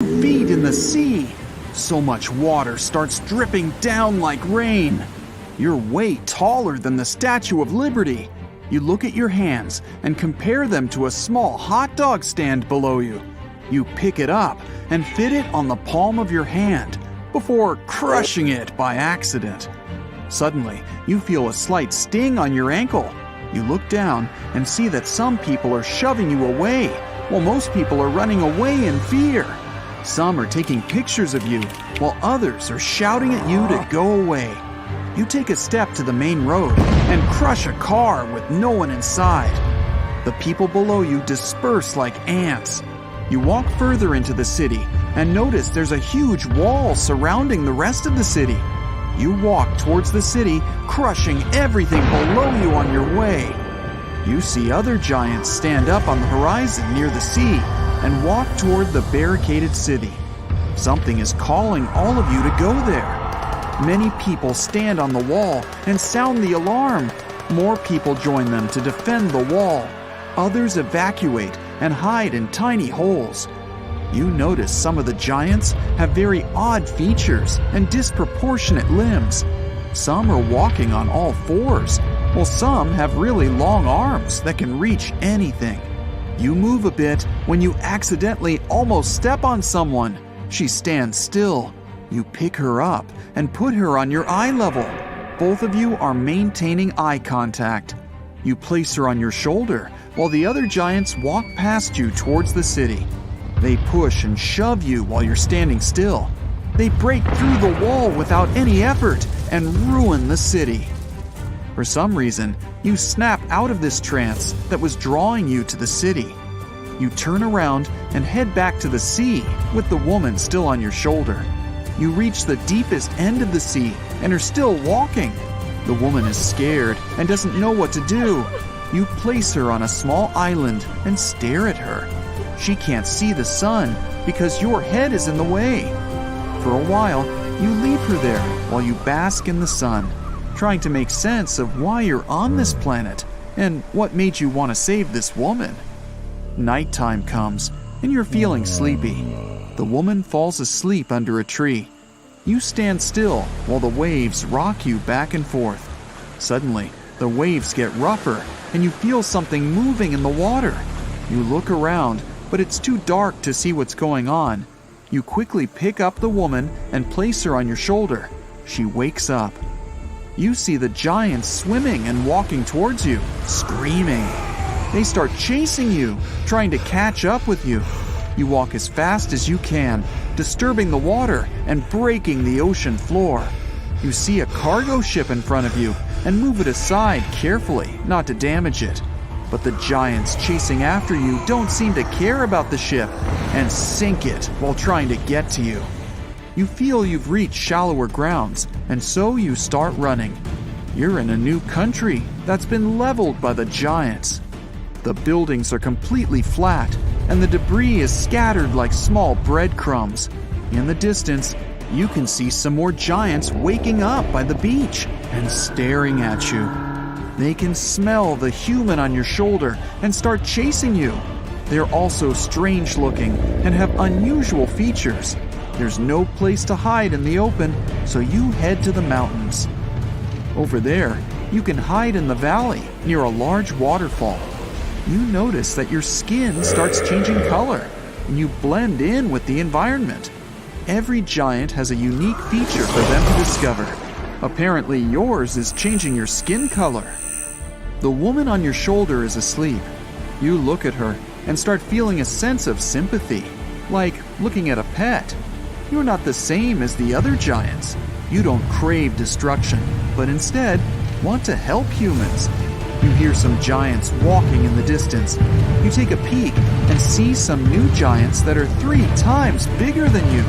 feet in the sea. So much water starts dripping down like rain. You're way taller than the Statue of Liberty. You look at your hands and compare them to a small hot dog stand below you. You pick it up and fit it on the palm of your hand before crushing it by accident. Suddenly, you feel a slight sting on your ankle. You look down and see that some people are shoving you away, while most people are running away in fear. Some are taking pictures of you, while others are shouting at you to go away. You take a step to the main road and crush a car with no one inside. The people below you disperse like ants. You walk further into the city and notice there's a huge wall surrounding the rest of the city. You walk towards the city, crushing everything below you on your way. You see other giants stand up on the horizon near the sea and walk toward the barricaded city. Something is calling all of you to go there. Many people stand on the wall and sound the alarm. More people join them to defend the wall. Others evacuate and hide in tiny holes. You notice some of the giants have very odd features and disproportionate limbs. Some are walking on all fours, while some have really long arms that can reach anything. You move a bit when you accidentally almost step on someone. She stands still. You pick her up and put her on your eye level. Both of you are maintaining eye contact. You place her on your shoulder while the other giants walk past you towards the city. They push and shove you while you're standing still. They break through the wall without any effort and ruin the city. For some reason, you snap out of this trance that was drawing you to the city. You turn around and head back to the sea with the woman still on your shoulder. You reach the deepest end of the sea and are still walking. The woman is scared and doesn't know what to do. You place her on a small island and stare at her. She can't see the sun because your head is in the way. For a while, you leave her there while you bask in the sun, trying to make sense of why you're on this planet and what made you want to save this woman. Nighttime comes and you're feeling sleepy. The woman falls asleep under a tree. You stand still while the waves rock you back and forth. Suddenly, the waves get rougher and you feel something moving in the water. You look around, but it's too dark to see what's going on. You quickly pick up the woman and place her on your shoulder. She wakes up. You see the giants swimming and walking towards you, screaming. They start chasing you, trying to catch up with you. You walk as fast as you can, disturbing the water and breaking the ocean floor. You see a cargo ship in front of you and move it aside carefully, not to damage it. But the giants chasing after you don't seem to care about the ship and sink it while trying to get to you. You feel you've reached shallower grounds, and so you start running. You're in a new country that's been leveled by the giants. The buildings are completely flat, and the debris is scattered like small breadcrumbs. In the distance, you can see some more giants waking up by the beach and staring at you. They can smell the human on your shoulder and start chasing you. They're also strange looking and have unusual features. There's no place to hide in the open, so you head to the mountains. Over there, you can hide in the valley near a large waterfall. You notice that your skin starts changing color, and you blend in with the environment. Every giant has a unique feature for them to discover. Apparently yours is changing your skin color. The woman on your shoulder is asleep. You look at her and start feeling a sense of sympathy, like looking at a pet. You're not the same as the other giants. You don't crave destruction, but instead want to help humans. You hear some giants walking in the distance. You take a peek and see some new giants that are 3 times bigger than you.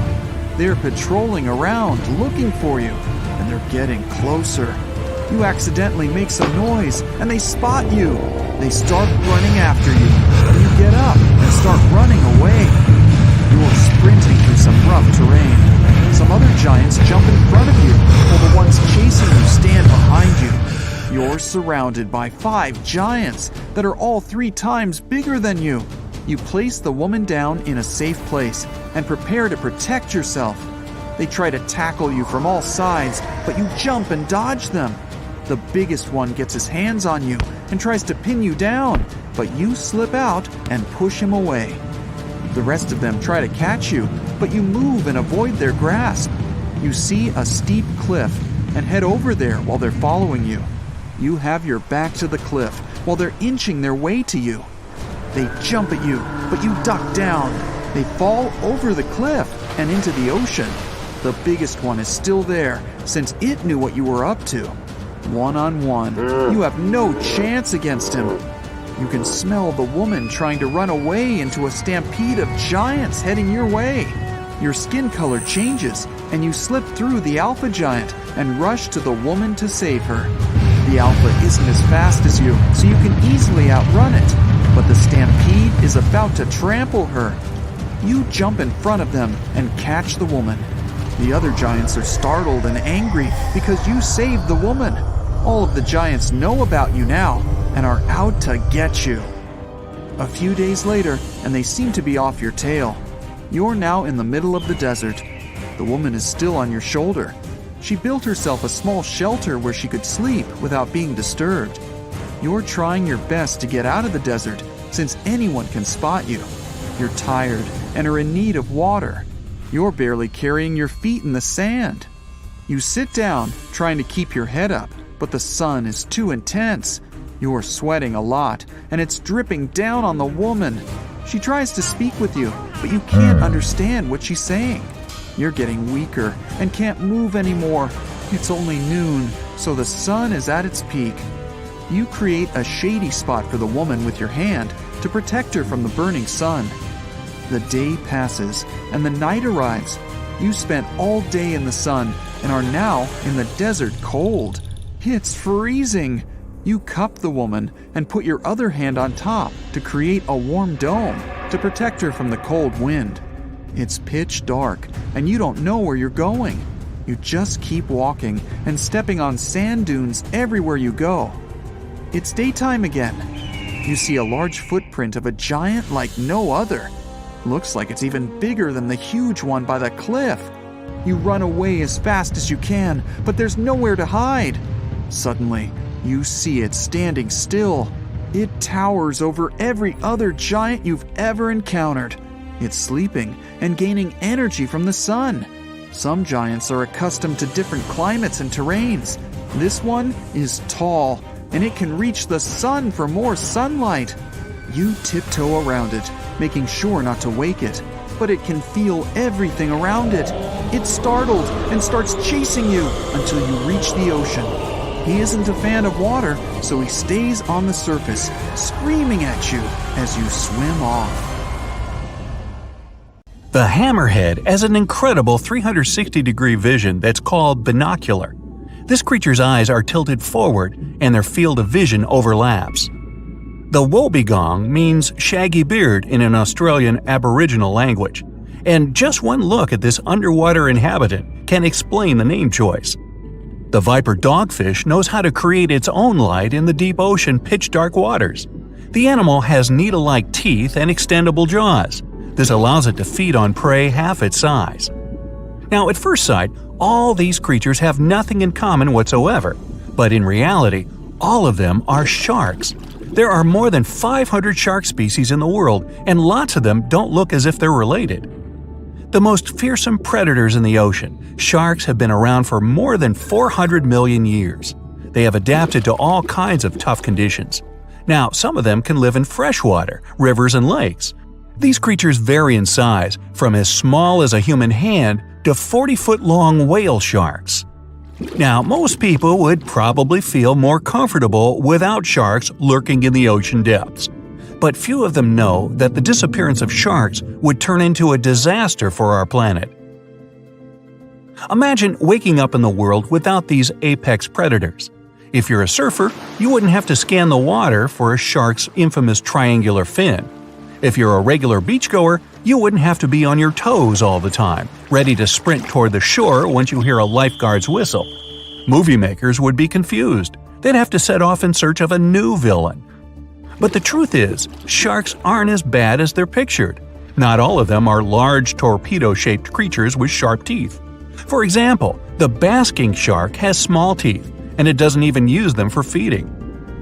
They're patrolling around looking for you, and they're getting closer. You accidentally make some noise, and they spot you. They start running after you, and you get up and start running away. You're sprinting through some rough terrain. Some other giants jump in front of you, while the ones chasing you stand behind you. You're surrounded by 5 giants that are all 3 times bigger than you. You place the woman down in a safe place and prepare to protect yourself. They try to tackle you from all sides, but you jump and dodge them. The biggest one gets his hands on you and tries to pin you down, but you slip out and push him away. The rest of them try to catch you, but you move and avoid their grasp. You see a steep cliff and head over there while they're following you. You have your back to the cliff while they're inching their way to you. They jump at you, but you duck down. They fall over the cliff and into the ocean. The biggest one is still there, since it knew what you were up to. One-on-one, you have no chance against him. You can smell the woman trying to run away into a stampede of giants heading your way. Your skin color changes, and you slip through the alpha giant and rush to the woman to save her. The alpha isn't as fast as you, so you can easily outrun it, but the stampede is about to trample her. You jump in front of them and catch the woman. The other giants are startled and angry because you saved the woman. All of the giants know about you now and are out to get you. A few days later, and they seem to be off your tail. You're now in the middle of the desert. The woman is still on your shoulder. She built herself a small shelter where she could sleep without being disturbed. You're trying your best to get out of the desert since anyone can spot you. You're tired and are in need of water. You're barely carrying your feet in the sand. You sit down, trying to keep your head up, but the sun is too intense. You're sweating a lot, and it's dripping down on the woman. She tries to speak with you, but you can't understand what she's saying. You're getting weaker and can't move anymore. It's only noon, so the sun is at its peak. You create a shady spot for the woman with your hand to protect her from the burning sun. The day passes and the night arrives. You spent all day in the sun and are now in the desert cold. It's freezing. You cup the woman and put your other hand on top to create a warm dome to protect her from the cold wind. It's pitch dark and you don't know where you're going. You just keep walking and stepping on sand dunes everywhere you go. It's daytime again. You see a large footprint of a giant like no other. Looks like it's even bigger than the huge one by the cliff. You run away as fast as you can, but there's nowhere to hide. Suddenly, you see it standing still. It towers over every other giant you've ever encountered. It's sleeping and gaining energy from the sun. Some giants are accustomed to different climates and terrains. This one is tall, and it can reach the sun for more sunlight. You tiptoe around it, making sure not to wake it, but it can feel everything around it. It's startled and starts chasing you until you reach the ocean. He isn't a fan of water, so he stays on the surface, screaming at you as you swim off. The hammerhead has an incredible 360-degree vision that's called binocular. This creature's eyes are tilted forward and their field of vision overlaps. The wobbegong means shaggy beard in an Australian Aboriginal language, and just one look at this underwater inhabitant can explain the name choice. The viper dogfish knows how to create its own light in the deep ocean pitch-dark waters. The animal has needle-like teeth and extendable jaws. This allows it to feed on prey half its size. Now, at first sight, all these creatures have nothing in common whatsoever, but in reality, all of them are sharks. There are more than 500 shark species in the world, and lots of them don't look as if they're related. The most fearsome predators in the ocean, sharks have been around for more than 400 million years. They have adapted to all kinds of tough conditions. Now, some of them can live in freshwater, rivers, and lakes. These creatures vary in size, from as small as a human hand to 40-foot-long whale sharks. Now, most people would probably feel more comfortable without sharks lurking in the ocean depths. But few of them know that the disappearance of sharks would turn into a disaster for our planet. Imagine waking up in the world without these apex predators. If you're a surfer, you wouldn't have to scan the water for a shark's infamous triangular fin. If you're a regular beachgoer, you wouldn't have to be on your toes all the time, ready to sprint toward the shore once you hear a lifeguard's whistle. Movie makers would be confused. They'd have to set off in search of a new villain. But the truth is, sharks aren't as bad as they're pictured. Not all of them are large torpedo-shaped creatures with sharp teeth. For example, the basking shark has small teeth, and it doesn't even use them for feeding.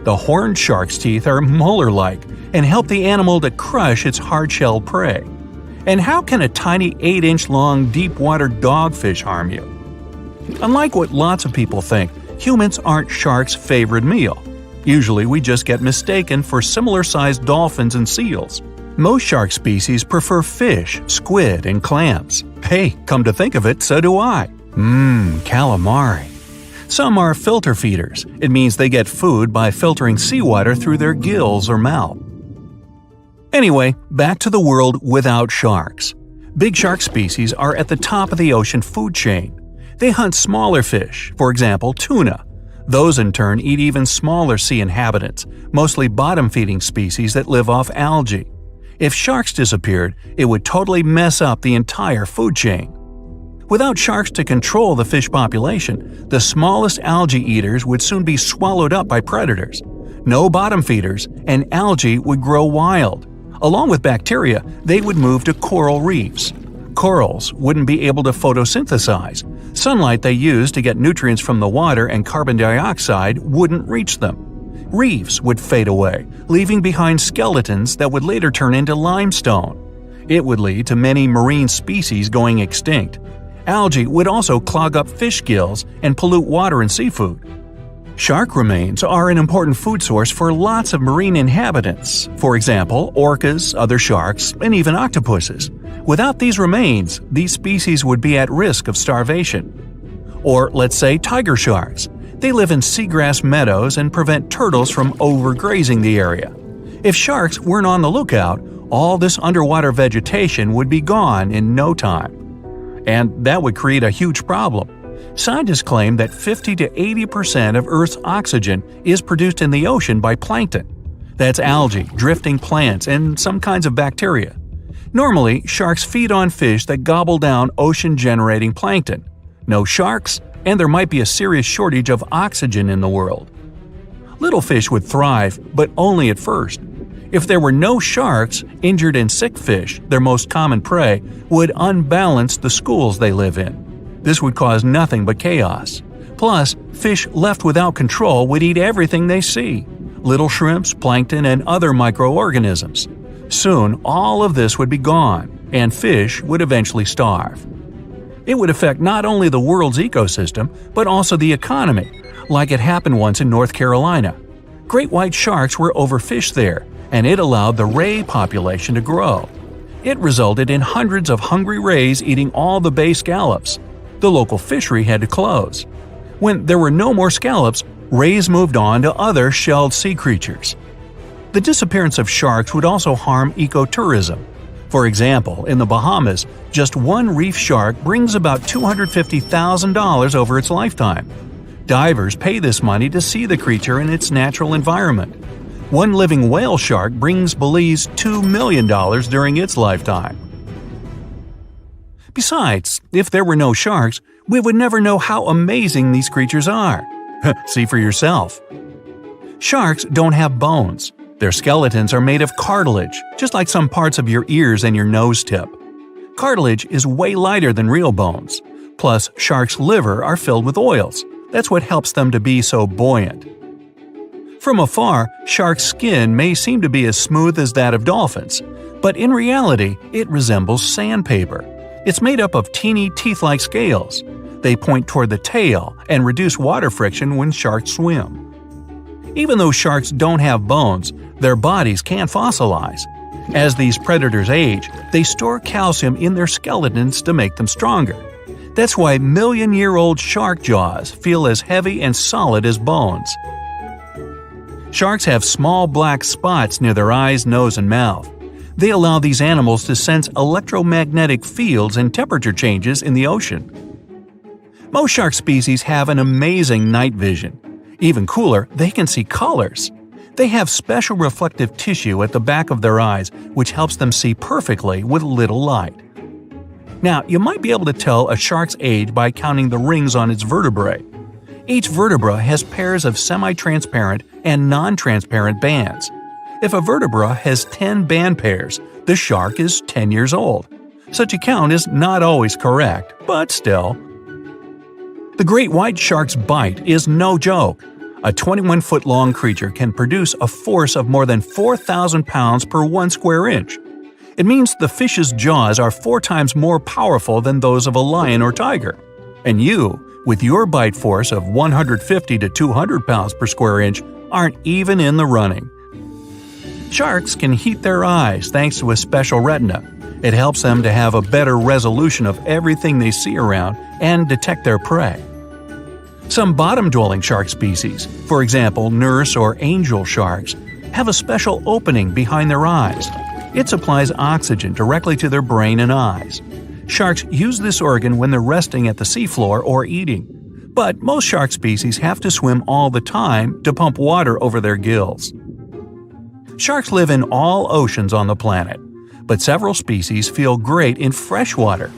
The horned shark's teeth are molar-like and help the animal to crush its hard-shelled prey. And how can a tiny 8-inch-long deep-water dogfish harm you? Unlike what lots of people think, humans aren't sharks' favorite meal. Usually we just get mistaken for similar-sized dolphins and seals. Most shark species prefer fish, squid, and clams. Hey, come to think of it, so do I. Calamari. Some are filter feeders. It means they get food by filtering seawater through their gills or mouth. Anyway, back to the world without sharks. Big shark species are at the top of the ocean food chain. They hunt smaller fish, for example, tuna. Those in turn eat even smaller sea inhabitants, mostly bottom-feeding species that live off algae. If sharks disappeared, it would totally mess up the entire food chain. Without sharks to control the fish population, the smallest algae eaters would soon be swallowed up by predators. No bottom feeders, and algae would grow wild. Along with bacteria, they would move to coral reefs. Corals wouldn't be able to photosynthesize. Sunlight they use to get nutrients from the water and carbon dioxide wouldn't reach them. Reefs would fade away, leaving behind skeletons that would later turn into limestone. It would lead to many marine species going extinct. Algae would also clog up fish gills and pollute water and seafood. Shark remains are an important food source for lots of marine inhabitants, for example, orcas, other sharks, and even octopuses. Without these remains, these species would be at risk of starvation. Or let's say tiger sharks. They live in seagrass meadows and prevent turtles from overgrazing the area. If sharks weren't on the lookout, all this underwater vegetation would be gone in no time. And that would create a huge problem. Scientists claim that 50 to 80% of Earth's oxygen is produced in the ocean by plankton. That's algae, drifting plants, and some kinds of bacteria. Normally, sharks feed on fish that gobble down ocean-generating plankton. No sharks, and there might be a serious shortage of oxygen in the world. Little fish would thrive, but only at first. If there were no sharks, injured and sick fish, their most common prey, would unbalance the schools they live in. This would cause nothing but chaos. Plus, fish left without control would eat everything they see – little shrimps, plankton, and other microorganisms. Soon, all of this would be gone, and fish would eventually starve. It would affect not only the world's ecosystem, but also the economy, like it happened once in North Carolina. Great white sharks were overfished there, and it allowed the ray population to grow. It resulted in hundreds of hungry rays eating all the bay scallops. The local fishery had to close. When there were no more scallops, rays moved on to other shelled sea creatures. The disappearance of sharks would also harm ecotourism. For example, in the Bahamas, just one reef shark brings about $250,000 over its lifetime. Divers pay this money to see the creature in its natural environment. One living whale shark brings Belize $2 million during its lifetime. Besides, if there were no sharks, we would never know how amazing these creatures are. See for yourself. Sharks don't have bones. Their skeletons are made of cartilage, just like some parts of your ears and your nose tip. Cartilage is way lighter than real bones. Plus, sharks' liver are filled with oils. That's what helps them to be so buoyant. From afar, sharks' skin may seem to be as smooth as that of dolphins, but in reality, it resembles sandpaper. It's made up of teeny teeth-like scales. They point toward the tail and reduce water friction when sharks swim. Even though sharks don't have bones, their bodies can fossilize. As these predators age, they store calcium in their skeletons to make them stronger. That's why million-year-old shark jaws feel as heavy and solid as bones. Sharks have small black spots near their eyes, nose, and mouth. They allow these animals to sense electromagnetic fields and temperature changes in the ocean. Most shark species have an amazing night vision. Even cooler, they can see colors. They have special reflective tissue at the back of their eyes, which helps them see perfectly with little light. Now, you might be able to tell a shark's age by counting the rings on its vertebrae. Each vertebra has pairs of semi-transparent and non-transparent bands. If a vertebra has 10 band pairs, the shark is 10 years old. Such a count is not always correct, but still. The great white shark's bite is no joke. A 21-foot-long creature can produce a force of more than 4,000 pounds per 1 square inch. It means the fish's jaws are 4 times more powerful than those of a lion or tiger. And you, with your bite force of 150 to 200 pounds per square inch, aren't even in the running. Sharks can heat their eyes thanks to a special retina. It helps them to have a better resolution of everything they see around and detect their prey. Some bottom-dwelling shark species, for example nurse or angel sharks, have a special opening behind their eyes. It supplies oxygen directly to their brain and eyes. Sharks use this organ when they're resting at the seafloor or eating. But most shark species have to swim all the time to pump water over their gills. Sharks live in all oceans on the planet, but several species feel great in freshwater.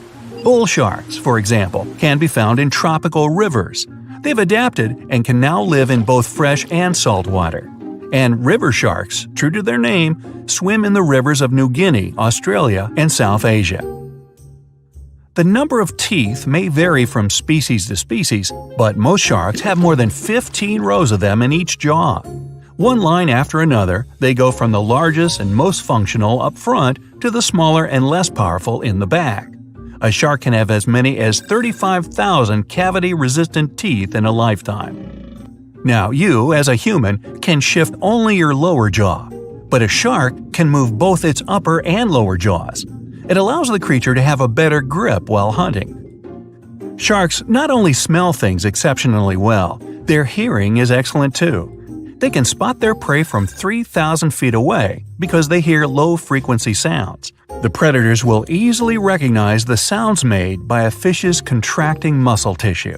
Bull sharks, for example, can be found in tropical rivers. They've adapted and can now live in both fresh and salt water. And river sharks, true to their name, swim in the rivers of New Guinea, Australia, and South Asia. The number of teeth may vary from species to species, but most sharks have more than 15 rows of them in each jaw. One line after another, they go from the largest and most functional up front to the smaller and less powerful in the back. A shark can have as many as 35,000 cavity-resistant teeth in a lifetime. Now, you, as a human, can shift only your lower jaw, but a shark can move both its upper and lower jaws. It allows the creature to have a better grip while hunting. Sharks not only smell things exceptionally well, their hearing is excellent too. They can spot their prey from 3,000 feet away because they hear low-frequency sounds. The predators will easily recognize the sounds made by a fish's contracting muscle tissue.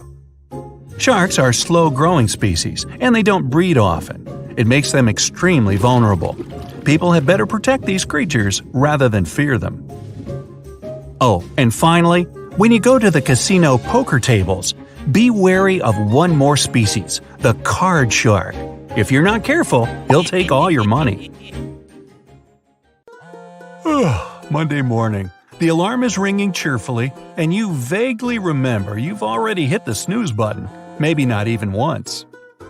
Sharks are slow-growing species, and they don't breed often. It makes them extremely vulnerable. People had better protect these creatures rather than fear them. Oh, and finally, when you go to the casino poker tables, be wary of one more species, the card shark. If you're not careful, he'll take all your money. Monday morning. The alarm is ringing cheerfully, and you vaguely remember you've already hit the snooze button, maybe not even once.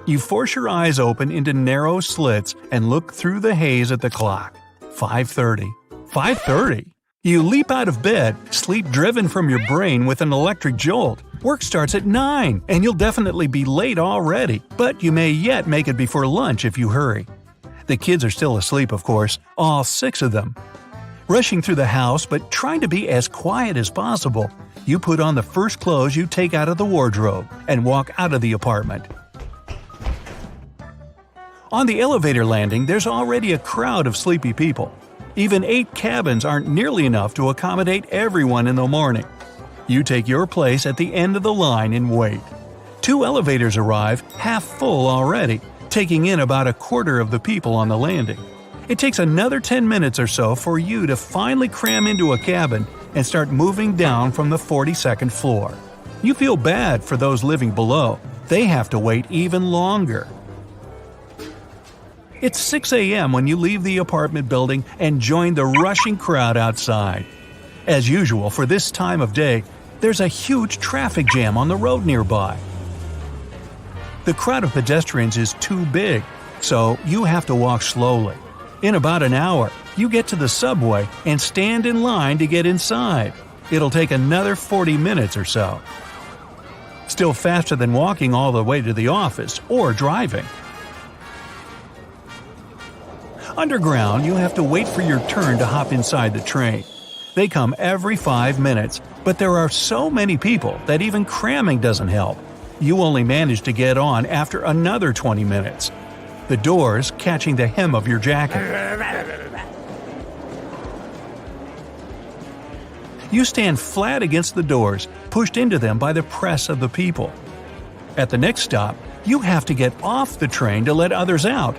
You force your eyes open into narrow slits and look through the haze at the clock. 5:30. 5:30? You leap out of bed, sleep driven from your brain with an electric jolt. Work starts at 9, and you'll definitely be late already, but you may yet make it before lunch if you hurry. The kids are still asleep, of course, all 6 of them. Rushing through the house, but trying to be as quiet as possible, you put on the first clothes you take out of the wardrobe and walk out of the apartment. On the elevator landing, there's already a crowd of sleepy people. Even 8 cabins aren't nearly enough to accommodate everyone in the morning. You take your place at the end of the line and wait. 2 elevators arrive, half full already, taking in about a quarter of the people on the landing. It takes another 10 minutes or so for you to finally cram into a cabin and start moving down from the 42nd floor. You feel bad for those living below. They have to wait even longer. It's 6 a.m. when you leave the apartment building and join the rushing crowd outside. As usual for this time of day, there's a huge traffic jam on the road nearby. The crowd of pedestrians is too big, so you have to walk slowly. In about an hour, you get to the subway and stand in line to get inside. It'll take another 40 minutes or so. Still faster than walking all the way to the office or driving. Underground, you have to wait for your turn to hop inside the train. They come every 5 minutes, but there are so many people that even cramming doesn't help. You only manage to get on after another 20 minutes. The doors catching the hem of your jacket. You stand flat against the doors, pushed into them by the press of the people. At the next stop, you have to get off the train to let others out.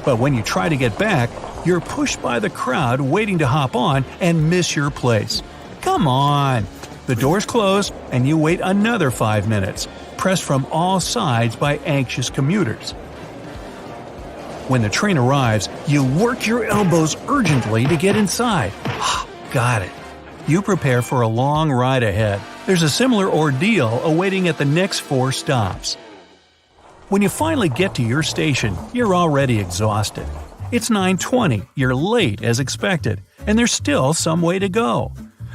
But when you try to get back, you're pushed by the crowd waiting to hop on and miss your place. Come on! The doors close and you wait another 5 minutes, pressed from all sides by anxious commuters. When the train arrives, you work your elbows urgently to get inside. Got it. You prepare for a long ride ahead. There's a similar ordeal awaiting at the next 4 stops. When you finally get to your station, you're already exhausted. It's 9:20, you're late as expected, and there's still some way to go.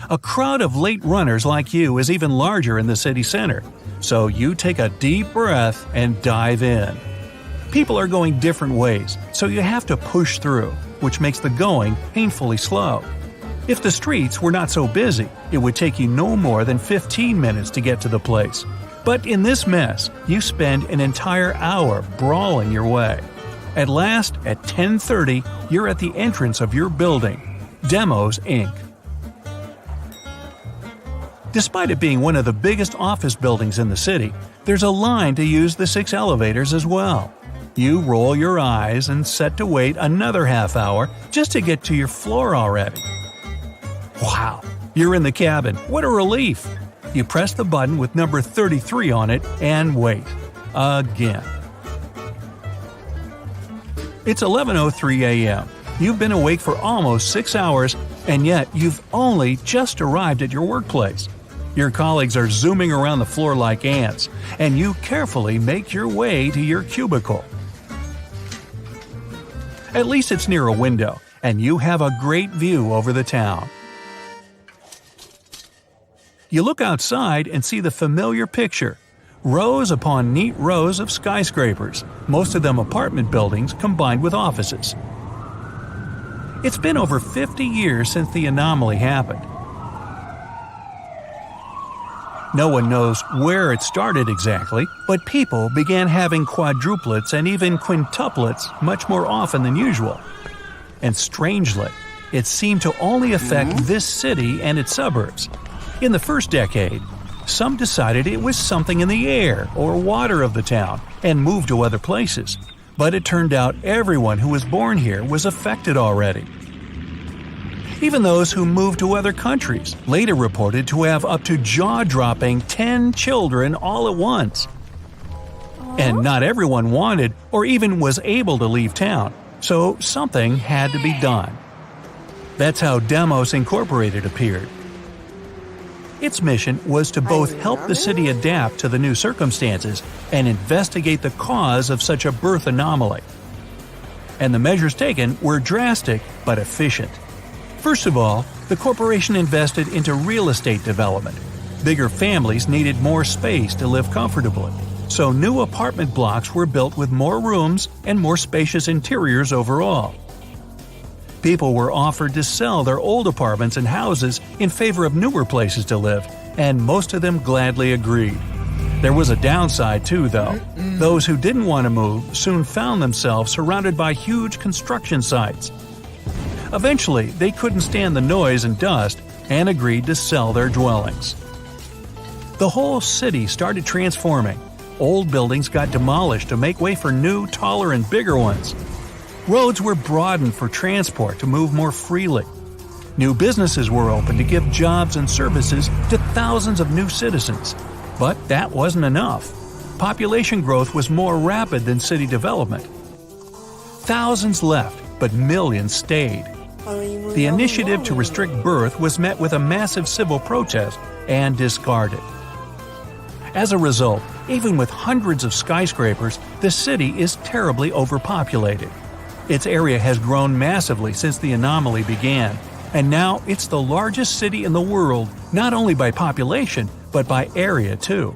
A crowd of late runners like you is even larger in the city center, so you take a deep breath and dive in. People are going different ways, so you have to push through, which makes the going painfully slow. If the streets were not so busy, it would take you no more than 15 minutes to get to the place. But in this mess, you spend an entire hour brawling your way. At last, at 10:30, you're at the entrance of your building, Demos Inc. Despite it being one of the biggest office buildings in the city, there's a line to use the 6 elevators as well. You roll your eyes and set to wait another half hour just to get to your floor already. Wow, you're in the cabin. What a relief! You press the button with number 33 on it and wait. Again. It's 11:03 a.m. You've been awake for almost 6 hours, and yet you've only just arrived at your workplace. Your colleagues are zooming around the floor like ants, and you carefully make your way to your cubicle. At least it's near a window, and you have a great view over the town. You look outside and see the familiar picture. Rows upon neat rows of skyscrapers, most of them apartment buildings combined with offices. It's been over 50 years since the anomaly happened. No one knows where it started exactly, but people began having quadruplets and even quintuplets much more often than usual. And strangely, it seemed to only affect this city and its suburbs. In the first decade, some decided it was something in the air or water of the town and moved to other places. But it turned out everyone who was born here was affected already. Even those who moved to other countries later reported to have up to jaw-dropping 10 children all at once. And not everyone wanted or even was able to leave town, so something had to be done. That's how Demos Incorporated appeared. Its mission was to both help the city adapt to the new circumstances and investigate the cause of such a birth anomaly. And the measures taken were drastic but efficient. First of all, the corporation invested into real estate development. Bigger families needed more space to live comfortably, so new apartment blocks were built with more rooms and more spacious interiors overall. People were offered to sell their old apartments and houses in favor of newer places to live, and most of them gladly agreed. There was a downside too, though. Those who didn't want to move soon found themselves surrounded by huge construction sites. Eventually, they couldn't stand the noise and dust and agreed to sell their dwellings. The whole city started transforming. Old buildings got demolished to make way for new, taller, and bigger ones. Roads were broadened for transport to move more freely. New businesses were opened to give jobs and services to thousands of new citizens. But that wasn't enough. Population growth was more rapid than city development. Thousands left, but millions stayed. The initiative to restrict birth was met with a massive civil protest and discarded. As a result, even with hundreds of skyscrapers, the city is terribly overpopulated. Its area has grown massively since the anomaly began, and now it's the largest city in the world, not only by population, but by area too.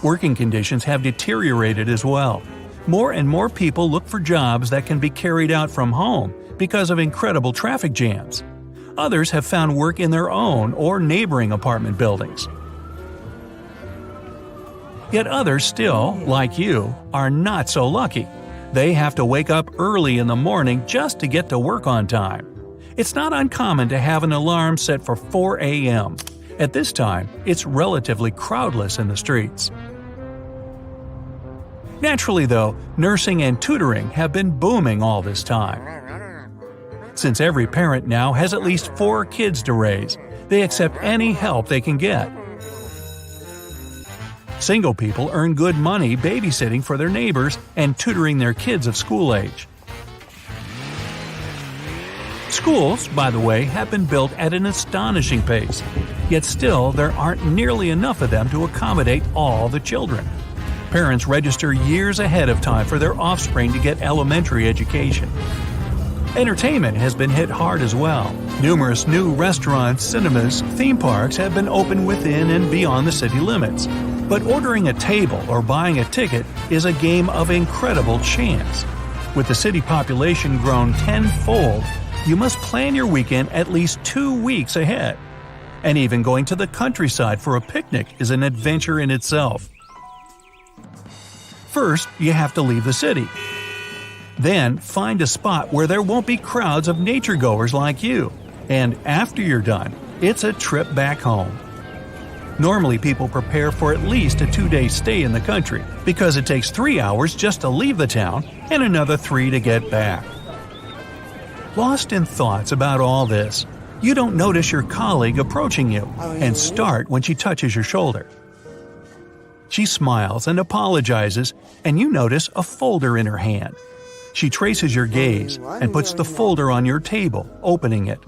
Working conditions have deteriorated as well. More and more people look for jobs that can be carried out from home because of incredible traffic jams. Others have found work in their own or neighboring apartment buildings. Yet others still, like you, are not so lucky. They have to wake up early in the morning just to get to work on time. It's not uncommon to have an alarm set for 4 a.m. At this time, it's relatively crowdless in the streets. Naturally, though, nursing and tutoring have been booming all this time. Since every parent now has at least 4 kids to raise, they accept any help they can get. Single people earn good money babysitting for their neighbors and tutoring their kids of school age. Schools, by the way, have been built at an astonishing pace, yet still there aren't nearly enough of them to accommodate all the children. Parents register years ahead of time for their offspring to get elementary education. Entertainment has been hit hard as well. Numerous new restaurants, cinemas, theme parks have been opened within and beyond the city limits. But ordering a table or buying a ticket is a game of incredible chance. With the city population grown tenfold, you must plan your weekend at least 2 weeks ahead. And even going to the countryside for a picnic is an adventure in itself. First, you have to leave the city. Then, find a spot where there won't be crowds of nature-goers like you. And after you're done, it's a trip back home. Normally, people prepare for at least a 2-day stay in the country because it takes 3 hours just to leave the town and another 3 to get back. Lost in thoughts about all this, you don't notice your colleague approaching you and start when she touches your shoulder. She smiles and apologizes, and you notice a folder in her hand. She traces your gaze and puts the folder on your table, opening it.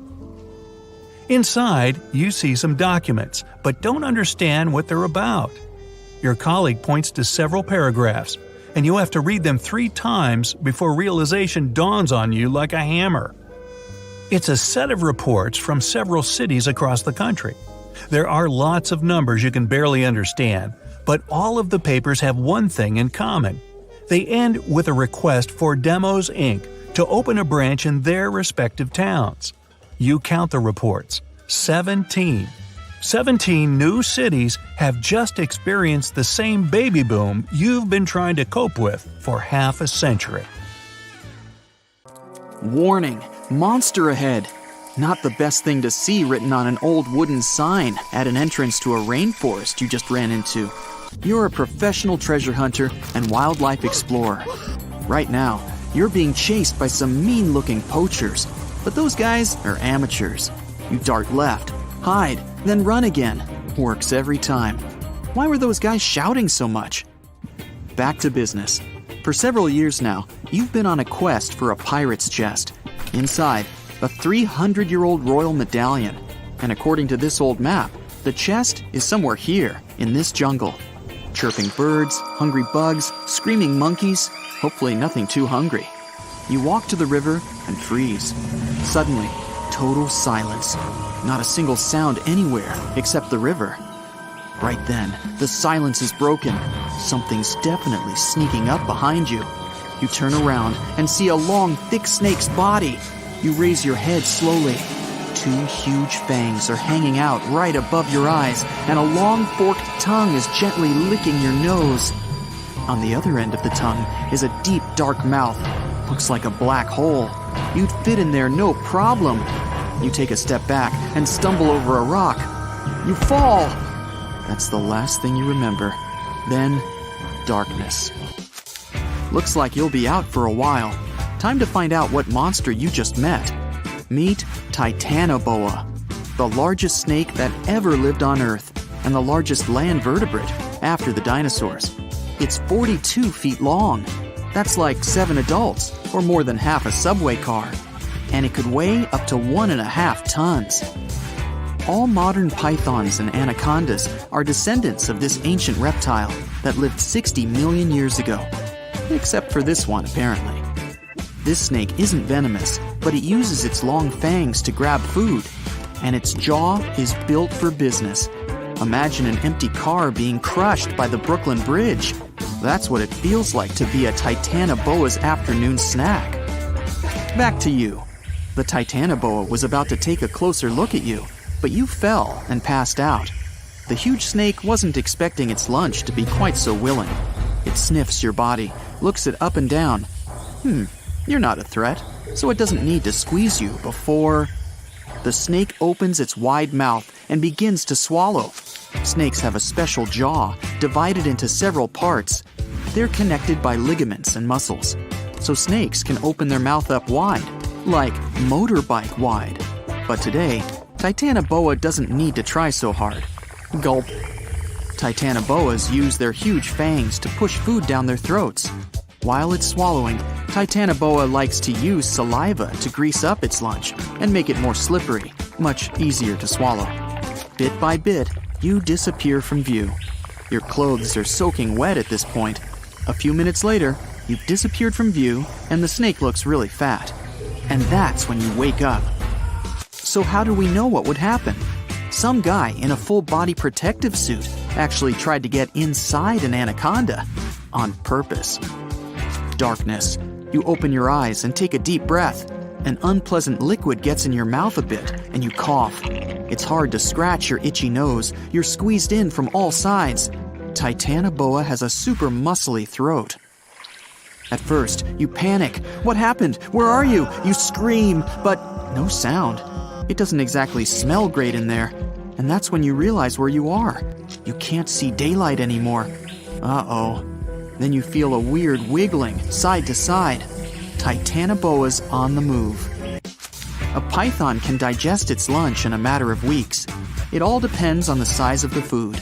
Inside, you see some documents, but don't understand what they're about. Your colleague points to several paragraphs, and you have to read them 3 times before realization dawns on you like a hammer. It's a set of reports from several cities across the country. There are lots of numbers you can barely understand, but all of the papers have one thing in common. They end with a request for Demos Inc. to open a branch in their respective towns. You count the reports. 17. 17 new cities have just experienced the same baby boom you've been trying to cope with for half a century. Warning, monster ahead. Not the best thing to see written on an old wooden sign at an entrance to a rainforest you just ran into. You're a professional treasure hunter and wildlife explorer. Right now, you're being chased by some mean-looking poachers, but those guys are amateurs. You dart left, hide, then run again. Works every time. Why were those guys shouting so much? Back to business. For several years now, you've been on a quest for a pirate's chest. Inside, a 300-year-old royal medallion. And according to this old map, the chest is somewhere here, in this jungle. Chirping birds, hungry bugs, screaming monkeys, hopefully nothing too hungry. You walk to the river and freeze. Suddenly, total silence. Not a single sound anywhere except the river. Right then, the silence is broken. Something's definitely sneaking up behind you. You turn around and see a long, thick snake's body. You raise your head slowly. 2 huge fangs are hanging out right above your eyes, and a long forked tongue is gently licking your nose. On the other end of the tongue is a deep, dark mouth. Looks like a black hole. You'd fit in there no problem. You take a step back and stumble over a rock. You fall. That's the last thing you remember. Then, darkness. Looks like you'll be out for a while. Time to find out what monster you just met. Meet Titanoboa, the largest snake that ever lived on Earth, and the largest land vertebrate after the dinosaurs. It's 42 feet long. That's like 7 adults, or more than half a subway car. And it could weigh up to 1.5 tons. All modern pythons and anacondas are descendants of this ancient reptile that lived 60 million years ago. Except for this one, apparently. This snake isn't venomous, but it uses its long fangs to grab food. And its jaw is built for business. Imagine an empty car being crushed by the Brooklyn Bridge. That's what it feels like to be a Titanoboa's afternoon snack. Back to you. The Titanoboa was about to take a closer look at you, but you fell and passed out. The huge snake wasn't expecting its lunch to be quite so willing. It sniffs your body, looks it up and down. You're not a threat, so it doesn't need to squeeze you before... The snake opens its wide mouth and begins to swallow. Snakes have a special jaw, divided into several parts. They're connected by ligaments and muscles. So snakes can open their mouth up wide, like motorbike wide. But today, Titanoboa doesn't need to try so hard. Gulp. Titanoboas use their huge fangs to push food down their throats. While it's swallowing, Titanoboa likes to use saliva to grease up its lunch and make it more slippery, much easier to swallow. Bit by bit, you disappear from view. Your clothes are soaking wet at this point. A few minutes later, you've disappeared from view and the snake looks really fat. And that's when you wake up. So how do we know what would happen? Some guy in a full-body protective suit actually tried to get inside an anaconda on purpose. Darkness. You open your eyes and take a deep breath. An unpleasant liquid gets in your mouth a bit and you cough. It's hard to scratch your itchy nose. You're squeezed in from all sides. Titanoboa has a super muscly throat. At first, you panic. What happened? Where are you? You scream, but no sound. It doesn't exactly smell great in there. And that's when you realize where you are. You can't see daylight anymore. Uh-oh. Then you feel a weird wiggling side to side. Titanoboa's on the move. A python can digest its lunch in a matter of weeks. It all depends on the size of the food.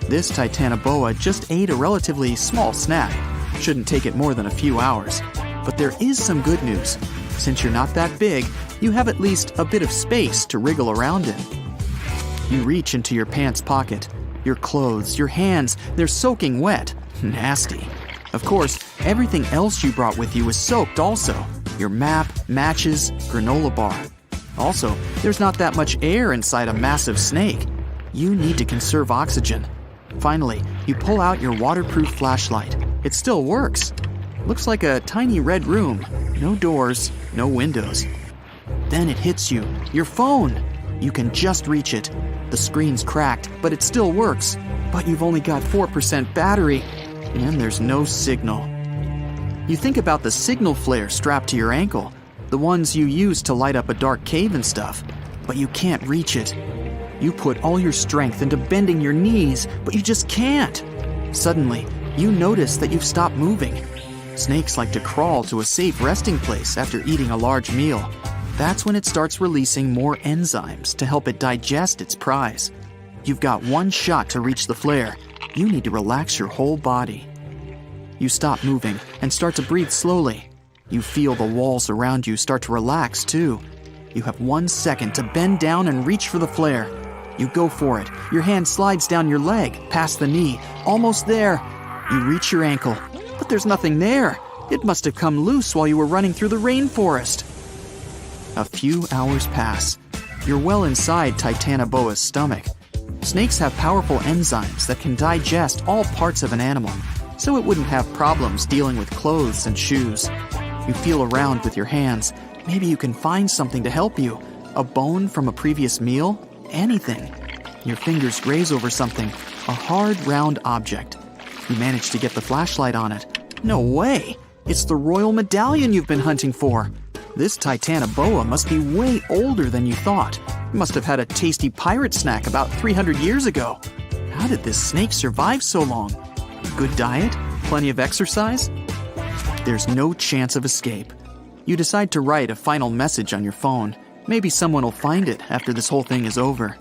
This Titanoboa just ate a relatively small snack. Shouldn't take it more than a few hours. But there is some good news. Since you're not that big, you have at least a bit of space to wriggle around in. You reach into your pants pocket. Your clothes, your hands, they're soaking wet. Nasty. Of course, everything else you brought with you is soaked also. Your map, matches, granola bar. Also, there's not that much air inside a massive snake. You need to conserve oxygen. Finally, you pull out your waterproof flashlight. It still works. Looks like a tiny red room. No doors, no windows. Then it hits you. Your phone. You can just reach it. The screen's cracked, but it still works. But you've only got 4% battery, and there's no signal. You think about the signal flare strapped to your ankle, the ones you use to light up a dark cave and stuff, but you can't reach it. You put all your strength into bending your knees, but you just can't. Suddenly, you notice that you've stopped moving. Snakes like to crawl to a safe resting place after eating a large meal. That's when it starts releasing more enzymes to help it digest its prize. You've got one shot to reach the flare. You need to relax your whole body. You stop moving and start to breathe slowly. You feel the walls around you start to relax too. You have 1 second to bend down and reach for the flare. You go for it. Your hand slides down your leg, past the knee, almost there. You reach your ankle, but there's nothing there. It must have come loose while you were running through the rainforest. A few hours pass. You're well inside Titanoboa's stomach. Snakes have powerful enzymes that can digest all parts of an animal, so it wouldn't have problems dealing with clothes and shoes. You feel around with your hands. Maybe you can find something to help you. A bone from a previous meal? Anything. Your fingers graze over something, a hard, round object. You manage to get the flashlight on it. No way! It's the royal medallion you've been hunting for. This Titanoboa must be way older than you thought. It must have had a tasty pirate snack about 300 years ago. How did this snake survive so long? Good diet? Plenty of exercise? There's no chance of escape. You decide to write a final message on your phone. Maybe someone will find it after this whole thing is over.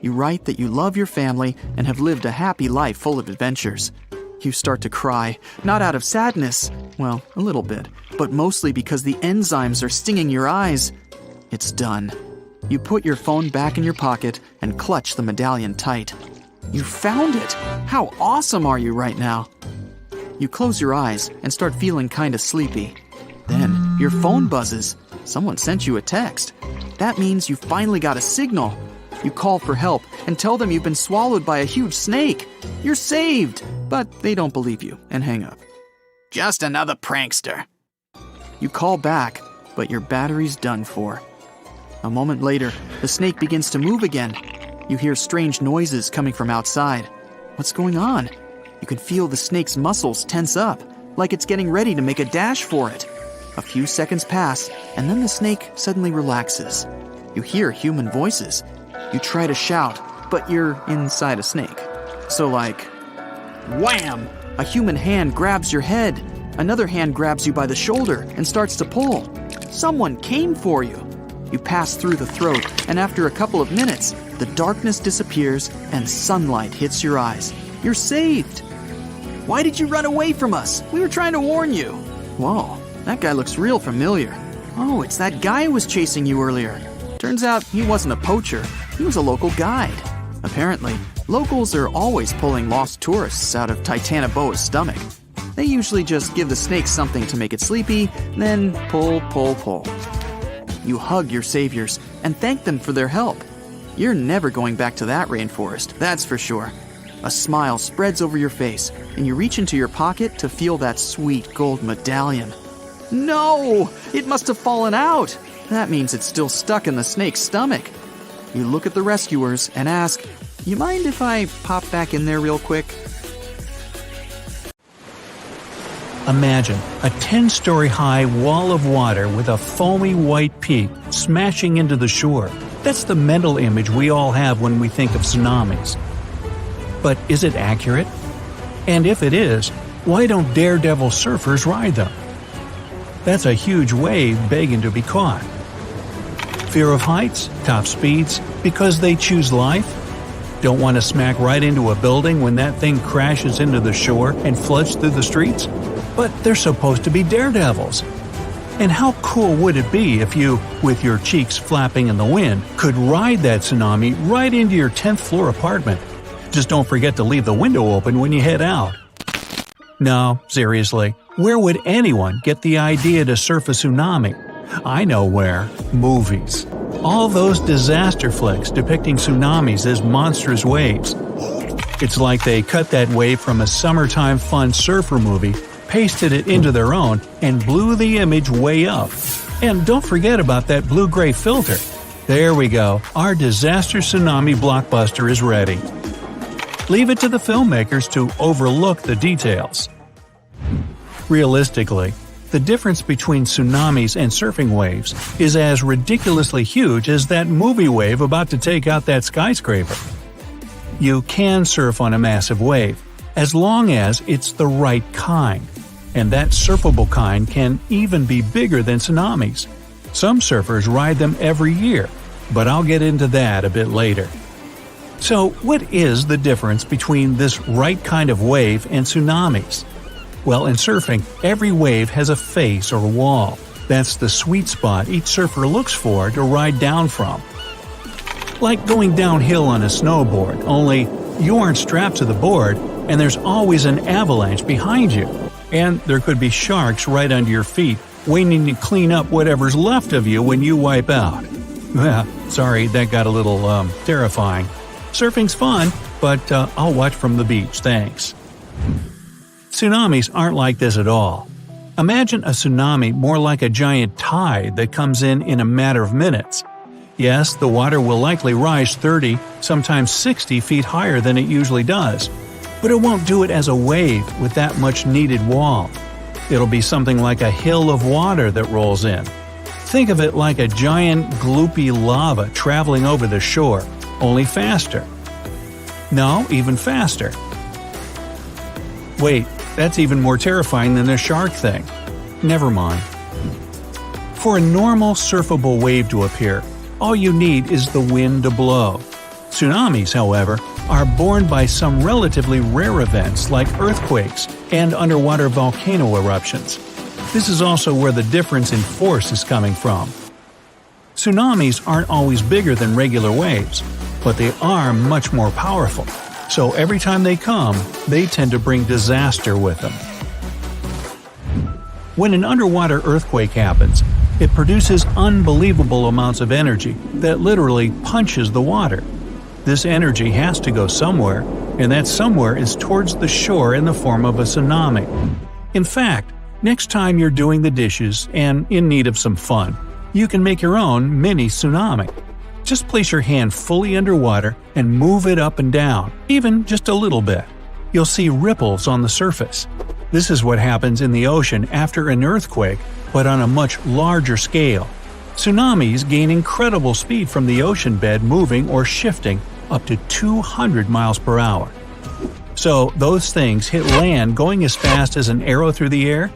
You write that you love your family and have lived a happy life full of adventures. You start to cry, not out of sadness, well, a little bit, but mostly because the enzymes are stinging your eyes. It's done. You put your phone back in your pocket and clutch the medallion tight. You found it! How awesome are you right now? You close your eyes and start feeling kinda sleepy. Then, your phone buzzes. Someone sent you a text. That means you finally got a signal. You call for help and tell them you've been swallowed by a huge snake. You're saved! But they don't believe you and hang up. Just another prankster. You call back, but your battery's done for. A moment later, the snake begins to move again. You hear strange noises coming from outside. What's going on? You can feel the snake's muscles tense up, like it's getting ready to make a dash for it. A few seconds pass, and then the snake suddenly relaxes. You hear human voices. You try to shout, but you're inside a snake. So wham! A human hand grabs your head. Another hand grabs you by the shoulder and starts to pull. Someone came for you. You pass through the throat, and after a couple of minutes, The darkness disappears and sunlight hits your eyes. You're saved. Why did you run away from us? We were trying to warn you. Whoa, that guy looks real familiar. Oh, it's that guy who was chasing you earlier. Turns out he wasn't a poacher. He was a local guide. Apparently, locals are always pulling lost tourists out of Titanoboa's stomach. They usually just give the snake something to make it sleepy, then pull. You hug your saviors and thank them for their help. You're never going back to that rainforest, that's for sure. A smile spreads over your face, and you reach into your pocket to feel that sweet gold medallion. No! It must have fallen out! That means it's still stuck in the snake's stomach. You look at the rescuers and ask, "You mind if I pop back in there real quick?" Imagine a 10-story high wall of water with a foamy white peak smashing into the shore. That's the mental image we all have when we think of tsunamis. But is it accurate? And if it is, why don't daredevil surfers ride them? That's a huge wave begging to be caught. Fear of heights, top speeds, because they choose life? Don't want to smack right into a building when that thing crashes into the shore and floods through the streets? But they're supposed to be daredevils. And how cool would it be if you, with your cheeks flapping in the wind, could ride that tsunami right into your 10th floor apartment? Just don't forget to leave the window open when you head out. No, seriously, where would anyone get the idea to surf a tsunami? I know where. Movies. All those disaster flicks depicting tsunamis as monstrous waves. It's like they cut that wave from a summertime fun surfer movie, pasted it into their own, and blew the image way up. And don't forget about that blue-gray filter. There we go, our disaster tsunami blockbuster is ready. Leave it to the filmmakers to overlook the details. Realistically, the difference between tsunamis and surfing waves is as ridiculously huge as that movie wave about to take out that skyscraper. You can surf on a massive wave, as long as it's the right kind. And that surfable kind can even be bigger than tsunamis. Some surfers ride them every year, but I'll get into that a bit later. So, what is the difference between this right kind of wave and tsunamis? Well, in surfing, every wave has a face or wall. That's the sweet spot each surfer looks for to ride down from. Like going downhill on a snowboard, only you aren't strapped to the board and there's always an avalanche behind you. And there could be sharks right under your feet, waiting to clean up whatever's left of you when you wipe out. Sorry, that got a little, terrifying. Surfing's fun, but I'll watch from the beach, thanks. Tsunamis aren't like this at all. Imagine a tsunami more like a giant tide that comes in a matter of minutes. Yes, the water will likely rise 30, sometimes 60 feet higher than it usually does, but it won't do it as a wave with that much needed wall. It'll be something like a hill of water that rolls in. Think of it like a giant gloopy lava traveling over the shore, only faster. No, even faster. Wait, that's even more terrifying than the shark thing. Never mind. For a normal surfable wave to appear, all you need is the wind to blow. Tsunamis, however, are born by some relatively rare events like earthquakes and underwater volcano eruptions. This is also where the difference in force is coming from. Tsunamis aren't always bigger than regular waves, but they are much more powerful. So every time they come, they tend to bring disaster with them. When an underwater earthquake happens, it produces unbelievable amounts of energy that literally punches the water. This energy has to go somewhere, and that somewhere is towards the shore in the form of a tsunami. In fact, next time you're doing the dishes and in need of some fun, you can make your own mini tsunami. Just place your hand fully underwater and move it up and down, even just a little bit. You'll see ripples on the surface. This is what happens in the ocean after an earthquake, but on a much larger scale. Tsunamis gain incredible speed from the ocean bed moving or shifting up to 200 miles per hour. So those things hit land going as fast as an arrow through the air?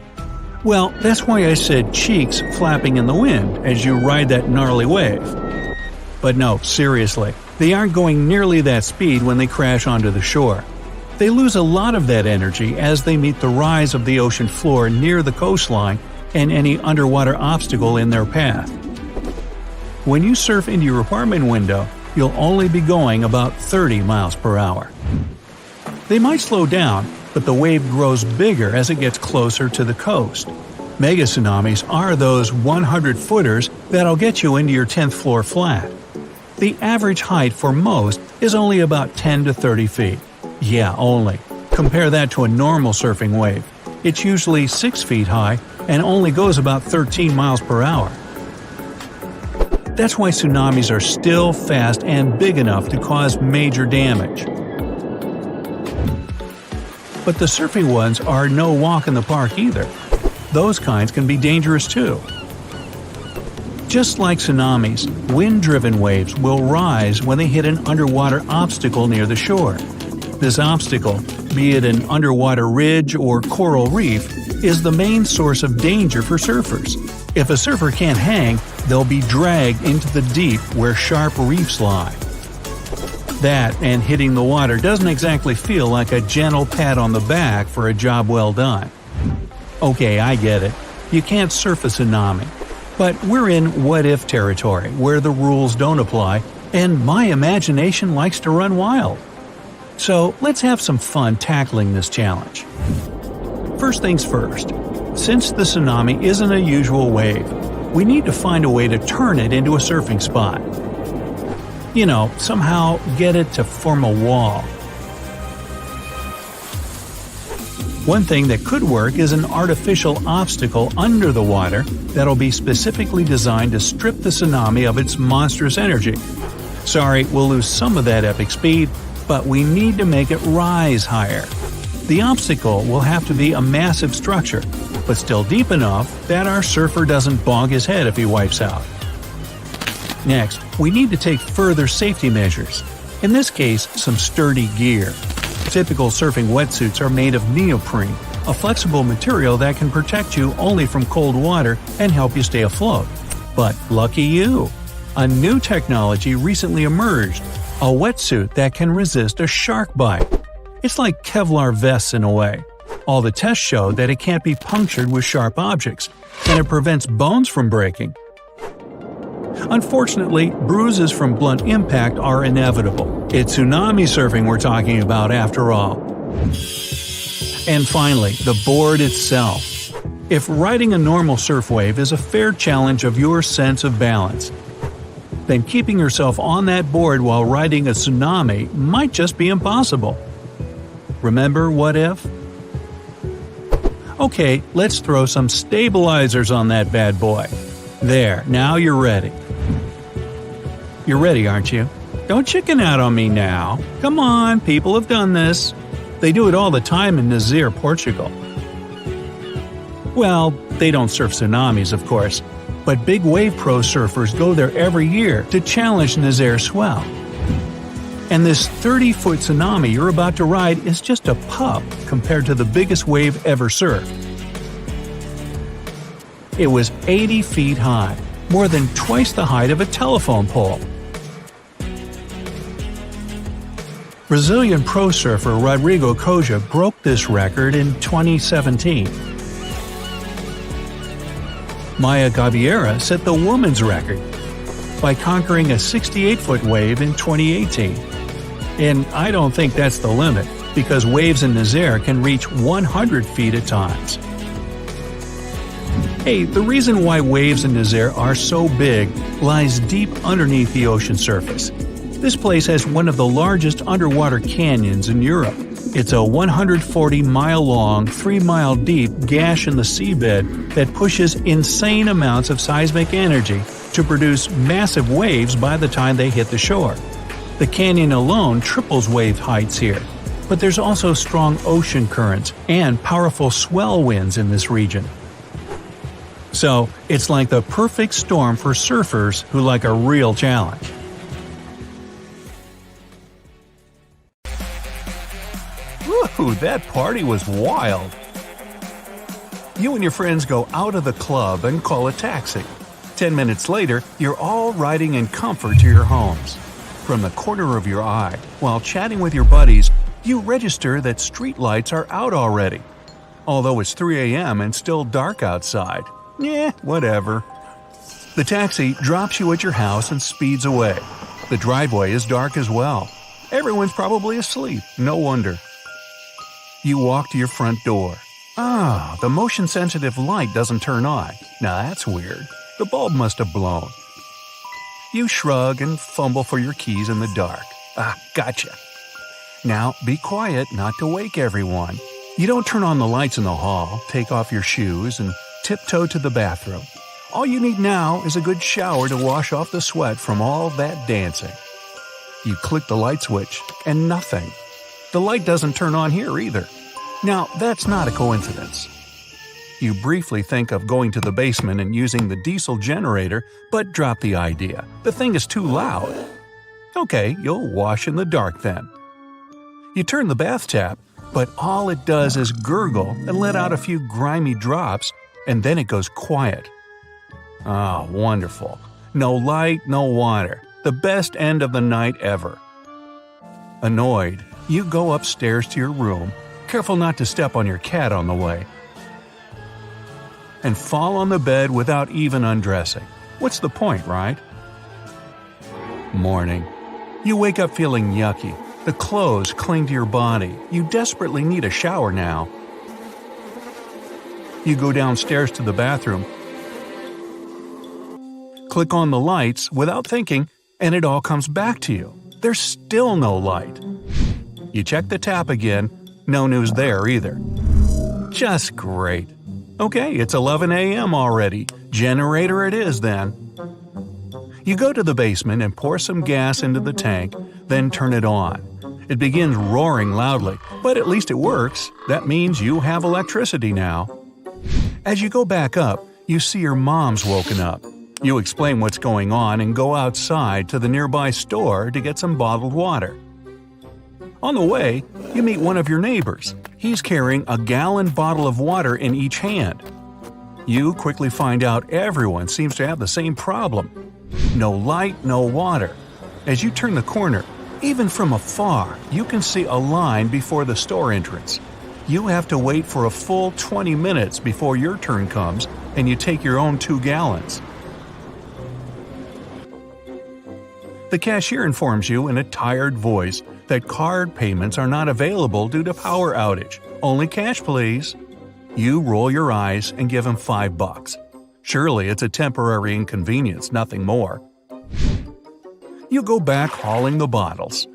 Well, that's why I said cheeks flapping in the wind as you ride that gnarly wave. But no, seriously, They aren't going nearly that speed when they crash onto the shore. They lose a lot of that energy as they meet the rise of the ocean floor near the coastline and any underwater obstacle in their path. When you surf into your apartment window, you'll only be going about 30 miles per hour. They might slow down, but the wave grows bigger as it gets closer to the coast. Mega tsunamis are those 100-footers that'll get you into your 10th floor flat. The average height for most is only about 10 to 30 feet. Yeah, only. Compare that to a normal surfing wave. It's usually 6 feet high and only goes about 13 miles per hour. That's why tsunamis are still fast and big enough to cause major damage. But the surfing ones are no walk in the park either. Those kinds can be dangerous too. Just like tsunamis, wind-driven waves will rise when they hit an underwater obstacle near the shore. This obstacle, be it an underwater ridge or coral reef, is the main source of danger for surfers. If a surfer can't hang, they'll be dragged into the deep where sharp reefs lie. That and hitting the water doesn't exactly feel like a gentle pat on the back for a job well done. Okay, I get it. You can't surf a tsunami. But we're in what-if territory, where the rules don't apply, and my imagination likes to run wild. So let's have some fun tackling this challenge. First things first, since the tsunami isn't a usual wave, we need to find a way to turn it into a surfing spot. You know, somehow get it to form a wall. One thing that could work is an artificial obstacle under the water that'll be specifically designed to strip the tsunami of its monstrous energy. Sorry, we'll lose some of that epic speed, but we need to make it rise higher. The obstacle will have to be a massive structure, but still deep enough that our surfer doesn't bog his head if he wipes out. Next, we need to take further safety measures. In this case, some sturdy gear. Typical surfing wetsuits are made of neoprene, a flexible material that can protect you only from cold water and help you stay afloat. But lucky you! A new technology recently emerged, a wetsuit that can resist a shark bite. It's like Kevlar vests in a way. All the tests show that it can't be punctured with sharp objects, and it prevents bones from breaking. Unfortunately, bruises from blunt impact are inevitable. It's tsunami surfing we're talking about after all. And finally, the board itself. If riding a normal surf wave is a fair challenge of your sense of balance, then keeping yourself on that board while riding a tsunami might just be impossible. Remember what if? Okay, let's throw some stabilizers on that bad boy. There, now you're ready. You're ready, aren't you? Don't chicken out on me now. Come on, people have done this. They do it all the time in Nazir, Portugal. Well, they don't surf tsunamis, of course, but big wave pro surfers go there every year to challenge Nazir swell. And this 30-foot tsunami you're about to ride is just a pup compared to the biggest wave ever surfed. It was 80 feet high, more than twice the height of a telephone pole. Brazilian pro surfer Rodrigo Coja broke this record in 2017. Maya Gabeira set the women's record by conquering a 68-foot wave in 2018. And I don't think that's the limit, because waves in Nazir can reach 100 feet at times. Hey, the reason why waves in Nazir are so big lies deep underneath the ocean surface. This place has one of the largest underwater canyons in Europe. It's a 140-mile-long, 3-mile-deep gash in the seabed that pushes insane amounts of seismic energy to produce massive waves by the time they hit the shore. The canyon alone triples wave heights here, but there's also strong ocean currents and powerful swell winds in this region. So, it's like the perfect storm for surfers who like a real challenge. Woo, that party was wild. You and your friends go out of the club and call a taxi. 10 minutes later, you're all riding in comfort to your homes. From the corner of your eye, while chatting with your buddies, you register that street lights are out already. Although it's 3 a.m. and still dark outside. Whatever. The taxi drops you at your house and speeds away. The driveway is dark as well. Everyone's probably asleep, no wonder. You walk to your front door. The motion-sensitive light doesn't turn on. Now that's weird. The bulb must have blown. You shrug and fumble for your keys in the dark. Gotcha. Now be quiet not to wake everyone. You don't turn on the lights in the hall, take off your shoes, and tiptoe to the bathroom. All you need now is a good shower to wash off the sweat from all that dancing. You click the light switch, and nothing. The light doesn't turn on here either. Now, that's not a coincidence. You briefly think of going to the basement and using the diesel generator, but drop the idea. The thing is too loud. Okay, you'll wash in the dark then. You turn the bath tap, but all it does is gurgle and let out a few grimy drops, and then it goes quiet. Wonderful. No light, no water. The best end of the night ever. Annoyed, you go upstairs to your room, careful not to step on your cat on the way, and fall on the bed without even undressing. What's the point, right? Morning. You wake up feeling yucky. The clothes cling to your body. You desperately need a shower now. You go downstairs to the bathroom, click on the lights without thinking, and it all comes back to you. There's still no light. You check the tap again, no news there either. Just great. Okay, it's 11 a.m. already. Generator it is then. You go to the basement and pour some gas into the tank, then turn it on. It begins roaring loudly, but at least it works. That means you have electricity now. As you go back up, you see your mom's woken up. You explain what's going on and go outside to the nearby store to get some bottled water. On the way, you meet one of your neighbors. He's carrying a gallon bottle of water in each hand. You quickly find out everyone seems to have the same problem. No light, no water. As you turn the corner, even from afar, you can see a line before the store entrance. You have to wait for a full 20 minutes before your turn comes, and you take your own 2 gallons. The cashier informs you in a tired voice that card payments are not available due to power outage. Only cash, please. You roll your eyes and give him $5. Surely it's a temporary inconvenience, nothing more. You go back hauling the bottles.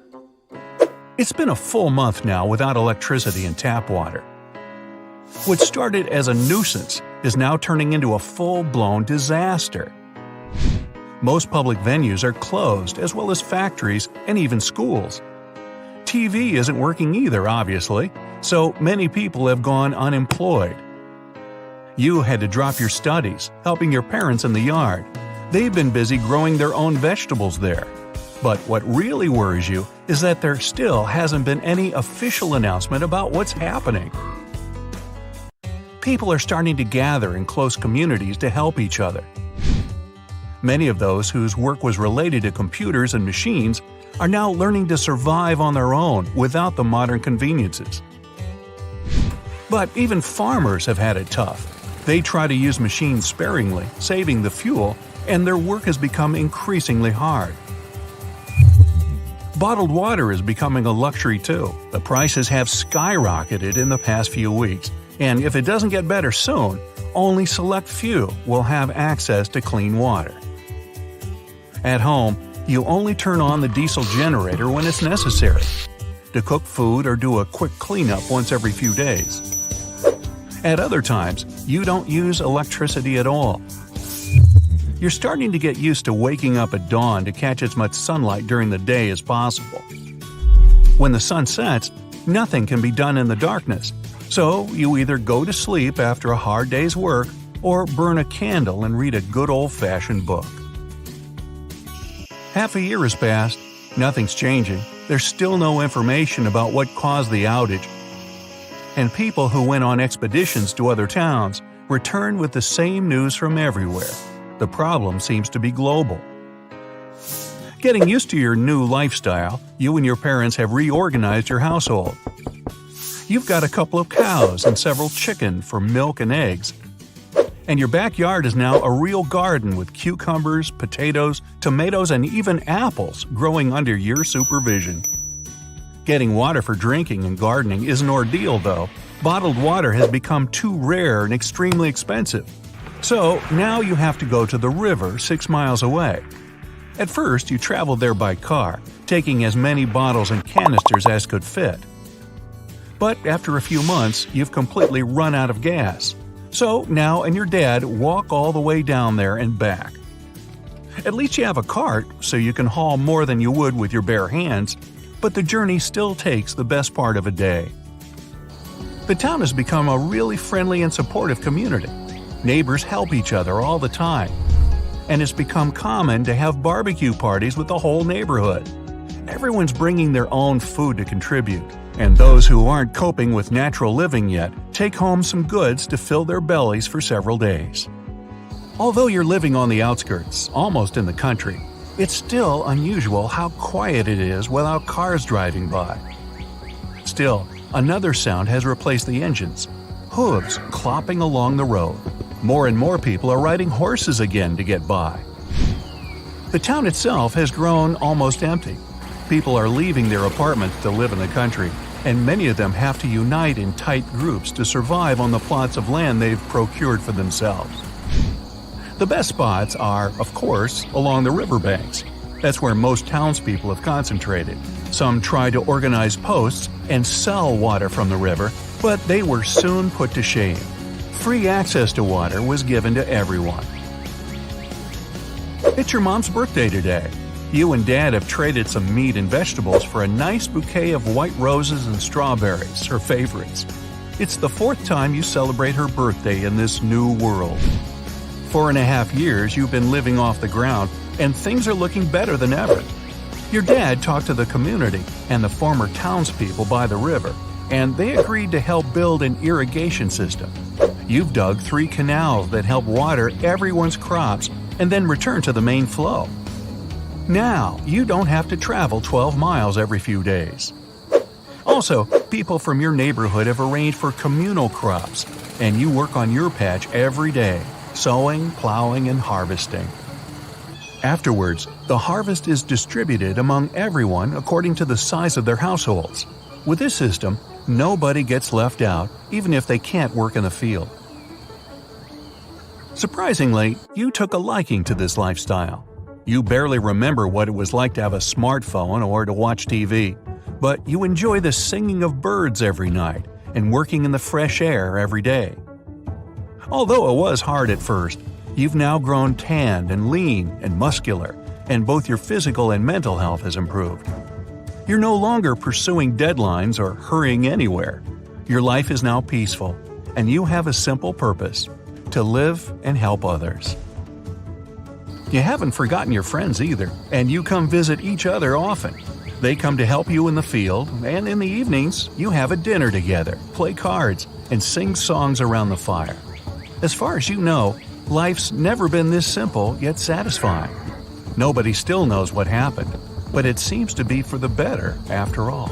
It's been a full month now without electricity and tap water. What started as a nuisance is now turning into a full-blown disaster. Most public venues are closed, as well as factories and even schools. TV isn't working either, obviously, so many people have gone unemployed. You had to drop your studies, helping your parents in the yard. They've been busy growing their own vegetables there. But what really worries you is that there still hasn't been any official announcement about what's happening. People are starting to gather in close communities to help each other. Many of those whose work was related to computers and machines are now learning to survive on their own without the modern conveniences. But even farmers have had it tough. They try to use machines sparingly, saving the fuel, and their work has become increasingly hard. Bottled water is becoming a luxury too. The prices have skyrocketed in the past few weeks, and if it doesn't get better soon, only select few will have access to clean water. At home, you only turn on the diesel generator when it's necessary, to cook food or do a quick cleanup once every few days. At other times, you don't use electricity at all. You're starting to get used to waking up at dawn to catch as much sunlight during the day as possible. When the sun sets, nothing can be done in the darkness, so you either go to sleep after a hard day's work or burn a candle and read a good old-fashioned book. Half a year has passed, nothing's changing, there's still no information about what caused the outage, and people who went on expeditions to other towns return with the same news from everywhere. The problem seems to be global. Getting used to your new lifestyle, you and your parents have reorganized your household. You've got a couple of cows and several chickens for milk and eggs. And your backyard is now a real garden with cucumbers, potatoes, tomatoes, and even apples growing under your supervision. Getting water for drinking and gardening is an ordeal, though. Bottled water has become too rare and extremely expensive. So now you have to go to the river 6 miles away. At first, you traveled there by car, taking as many bottles and canisters as could fit. But after a few months, you've completely run out of gas. So now and your dad walk all the way down there and back. At least you have a cart, so you can haul more than you would with your bare hands, but the journey still takes the best part of a day. The town has become a really friendly and supportive community. Neighbors help each other all the time. And it's become common to have barbecue parties with the whole neighborhood. Everyone's bringing their own food to contribute, and those who aren't coping with natural living yet take home some goods to fill their bellies for several days. Although you're living on the outskirts, almost in the country, it's still unusual how quiet it is without cars driving by. Still, another sound has replaced the engines: hooves clopping along the road. More and more people are riding horses again to get by. The town itself has grown almost empty. People are leaving their apartments to live in the country, and many of them have to unite in tight groups to survive on the plots of land they've procured for themselves. The best spots are, of course, along the riverbanks. That's where most townspeople have concentrated. Some tried to organize posts and sell water from the river, but they were soon put to shame. Free access to water was given to everyone. It's your mom's birthday today. You and Dad have traded some meat and vegetables for a nice bouquet of white roses and strawberries, her favorites. It's the 4th time you celebrate her birthday in this new world. 4.5 years you've been living off the ground, and things are looking better than ever. Your dad talked to the community and the former townspeople by the river, and they agreed to help build an irrigation system. You've dug 3 canals that help water everyone's crops and then return to the main flow. Now, you don't have to travel 12 miles every few days. Also, people from your neighborhood have arranged for communal crops, and you work on your patch every day, sowing, plowing, and harvesting. Afterwards, the harvest is distributed among everyone according to the size of their households. With this system, nobody gets left out, even if they can't work in the field. Surprisingly, you took a liking to this lifestyle. You barely remember what it was like to have a smartphone or to watch TV, but you enjoy the singing of birds every night and working in the fresh air every day. Although it was hard at first, you've now grown tanned and lean and muscular, and both your physical and mental health has improved. You're no longer pursuing deadlines or hurrying anywhere. Your life is now peaceful, and you have a simple purpose: to live and help others. You haven't forgotten your friends either, and you come visit each other often. They come to help you in the field, and in the evenings, you have a dinner together, play cards, and sing songs around the fire. As far as you know, life's never been this simple yet satisfying. Nobody still knows what happened, but it seems to be for the better after all.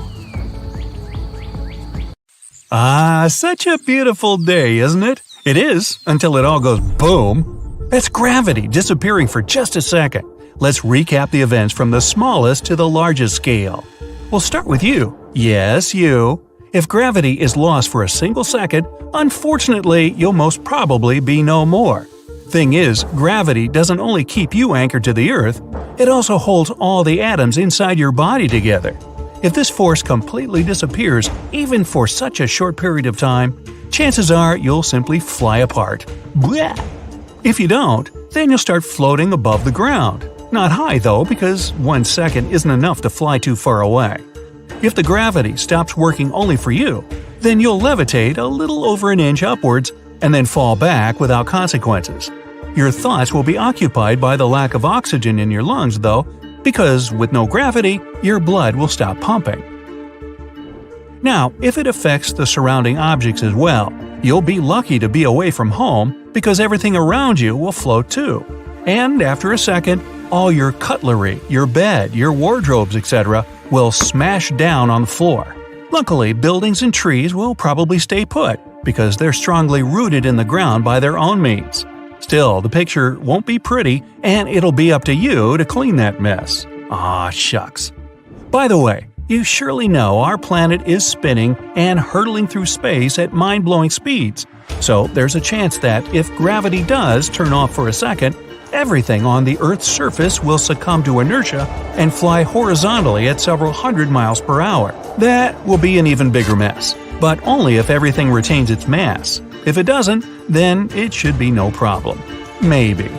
Ah, such a beautiful day, isn't it? It is, until it all goes boom. That's gravity disappearing for just a second. Let's recap the events from the smallest to the largest scale. We'll start with you. Yes, you. If gravity is lost for a single second, unfortunately, you'll most probably be no more. Thing is, gravity doesn't only keep you anchored to the Earth, it also holds all the atoms inside your body together. If this force completely disappears, even for such a short period of time, chances are you'll simply fly apart. Blah! If you don't, then you'll start floating above the ground. Not high though, because 1 second isn't enough to fly too far away. If the gravity stops working only for you, then you'll levitate a little over an inch upwards and then fall back without consequences. Your thoughts will be occupied by the lack of oxygen in your lungs though, because with no gravity, your blood will stop pumping. Now, if it affects the surrounding objects as well, you'll be lucky to be away from home because everything around you will float too. And after a second, all your cutlery, your bed, your wardrobes, etc. will smash down on the floor. Luckily, buildings and trees will probably stay put because they're strongly rooted in the ground by their own means. Still, the picture won't be pretty, and it'll be up to you to clean that mess. Aw, shucks. By the way, you surely know our planet is spinning and hurtling through space at mind-blowing speeds. So there's a chance that if gravity does turn off for a second, everything on the Earth's surface will succumb to inertia and fly horizontally at several hundred miles per hour. That will be an even bigger mess, but only if everything retains its mass. If it doesn't, then it should be no problem. Maybe.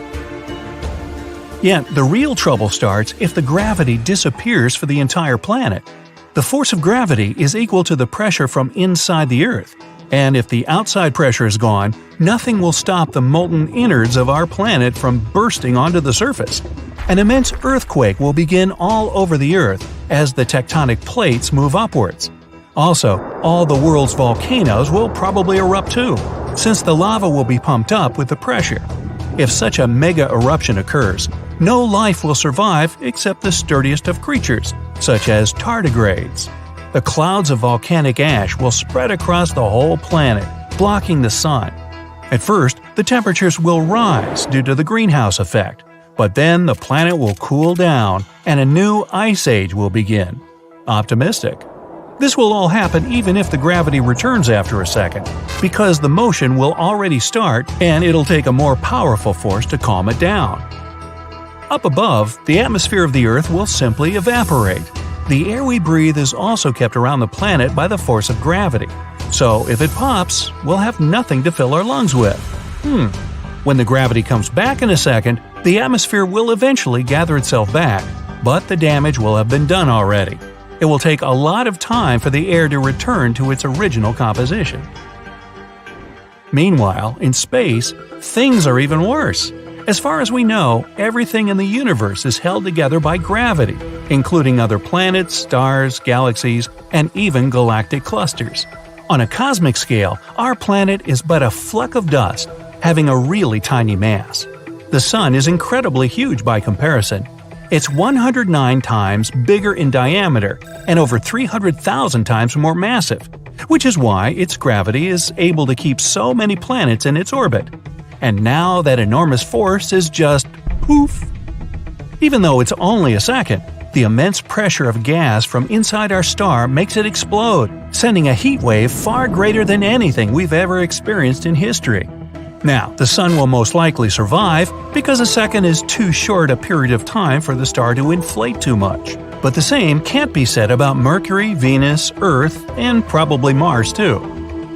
Yet, the real trouble starts if the gravity disappears for the entire planet. The force of gravity is equal to the pressure from inside the Earth, and if the outside pressure is gone, nothing will stop the molten innards of our planet from bursting onto the surface. An immense earthquake will begin all over the Earth as the tectonic plates move upwards. Also, all the world's volcanoes will probably erupt too, since the lava will be pumped up with the pressure. If such a mega eruption occurs, no life will survive except the sturdiest of creatures, such as tardigrades. The clouds of volcanic ash will spread across the whole planet, blocking the sun. At first, the temperatures will rise due to the greenhouse effect, but then the planet will cool down and a new ice age will begin. Optimistic. This will all happen even if the gravity returns after a second, because the motion will already start and it'll take a more powerful force to calm it down. Up above, the atmosphere of the Earth will simply evaporate. The air we breathe is also kept around the planet by the force of gravity. So if it pops, we'll have nothing to fill our lungs with. When the gravity comes back in a second, the atmosphere will eventually gather itself back, but the damage will have been done already. It will take a lot of time for the air to return to its original composition. Meanwhile, in space, things are even worse. As far as we know, everything in the universe is held together by gravity, including other planets, stars, galaxies, and even galactic clusters. On a cosmic scale, our planet is but a fleck of dust, having a really tiny mass. The Sun is incredibly huge by comparison. It's 109 times bigger in diameter and over 300,000 times more massive, which is why its gravity is able to keep so many planets in its orbit. And now that enormous force is just poof. Even though it's only a second, the immense pressure of gas from inside our star makes it explode, sending a heat wave far greater than anything we've ever experienced in history. Now, the Sun will most likely survive because a second is too short a period of time for the star to inflate too much. But the same can't be said about Mercury, Venus, Earth, and probably Mars too.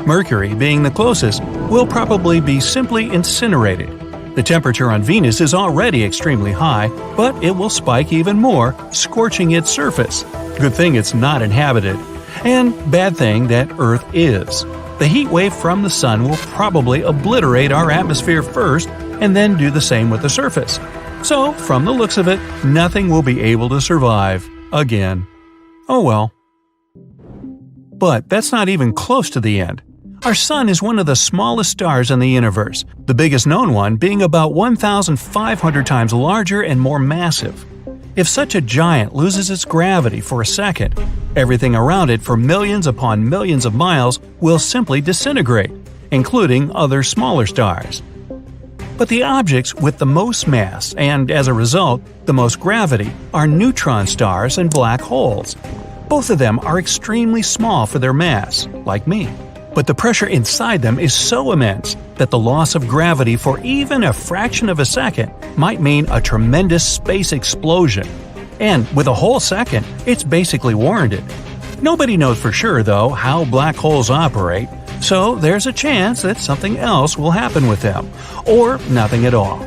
Mercury, being the closest, will probably be simply incinerated. The temperature on Venus is already extremely high, but it will spike even more, scorching its surface. Good thing it's not inhabited. And bad thing that Earth is. The heat wave from the Sun will probably obliterate our atmosphere first and then do the same with the surface. So, from the looks of it, nothing will be able to survive again. Oh well. But that's not even close to the end. Our Sun is one of the smallest stars in the universe, the biggest known one being about 1,500 times larger and more massive. If such a giant loses its gravity for a second, everything around it for millions upon millions of miles will simply disintegrate, including other smaller stars. But the objects with the most mass and, as a result, the most gravity are neutron stars and black holes. Both of them are extremely small for their mass, like me. But the pressure inside them is so immense that the loss of gravity for even a fraction of a second might mean a tremendous space explosion. And with a whole second, it's basically warranted. Nobody knows for sure, though, how black holes operate, so there's a chance that something else will happen with them, or nothing at all.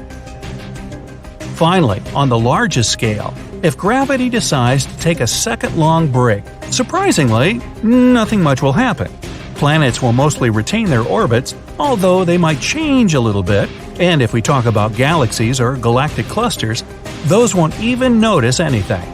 Finally, on the largest scale, if gravity decides to take a second-long break, surprisingly, nothing much will happen. Planets will mostly retain their orbits, although they might change a little bit, and if we talk about galaxies or galactic clusters, those won't even notice anything.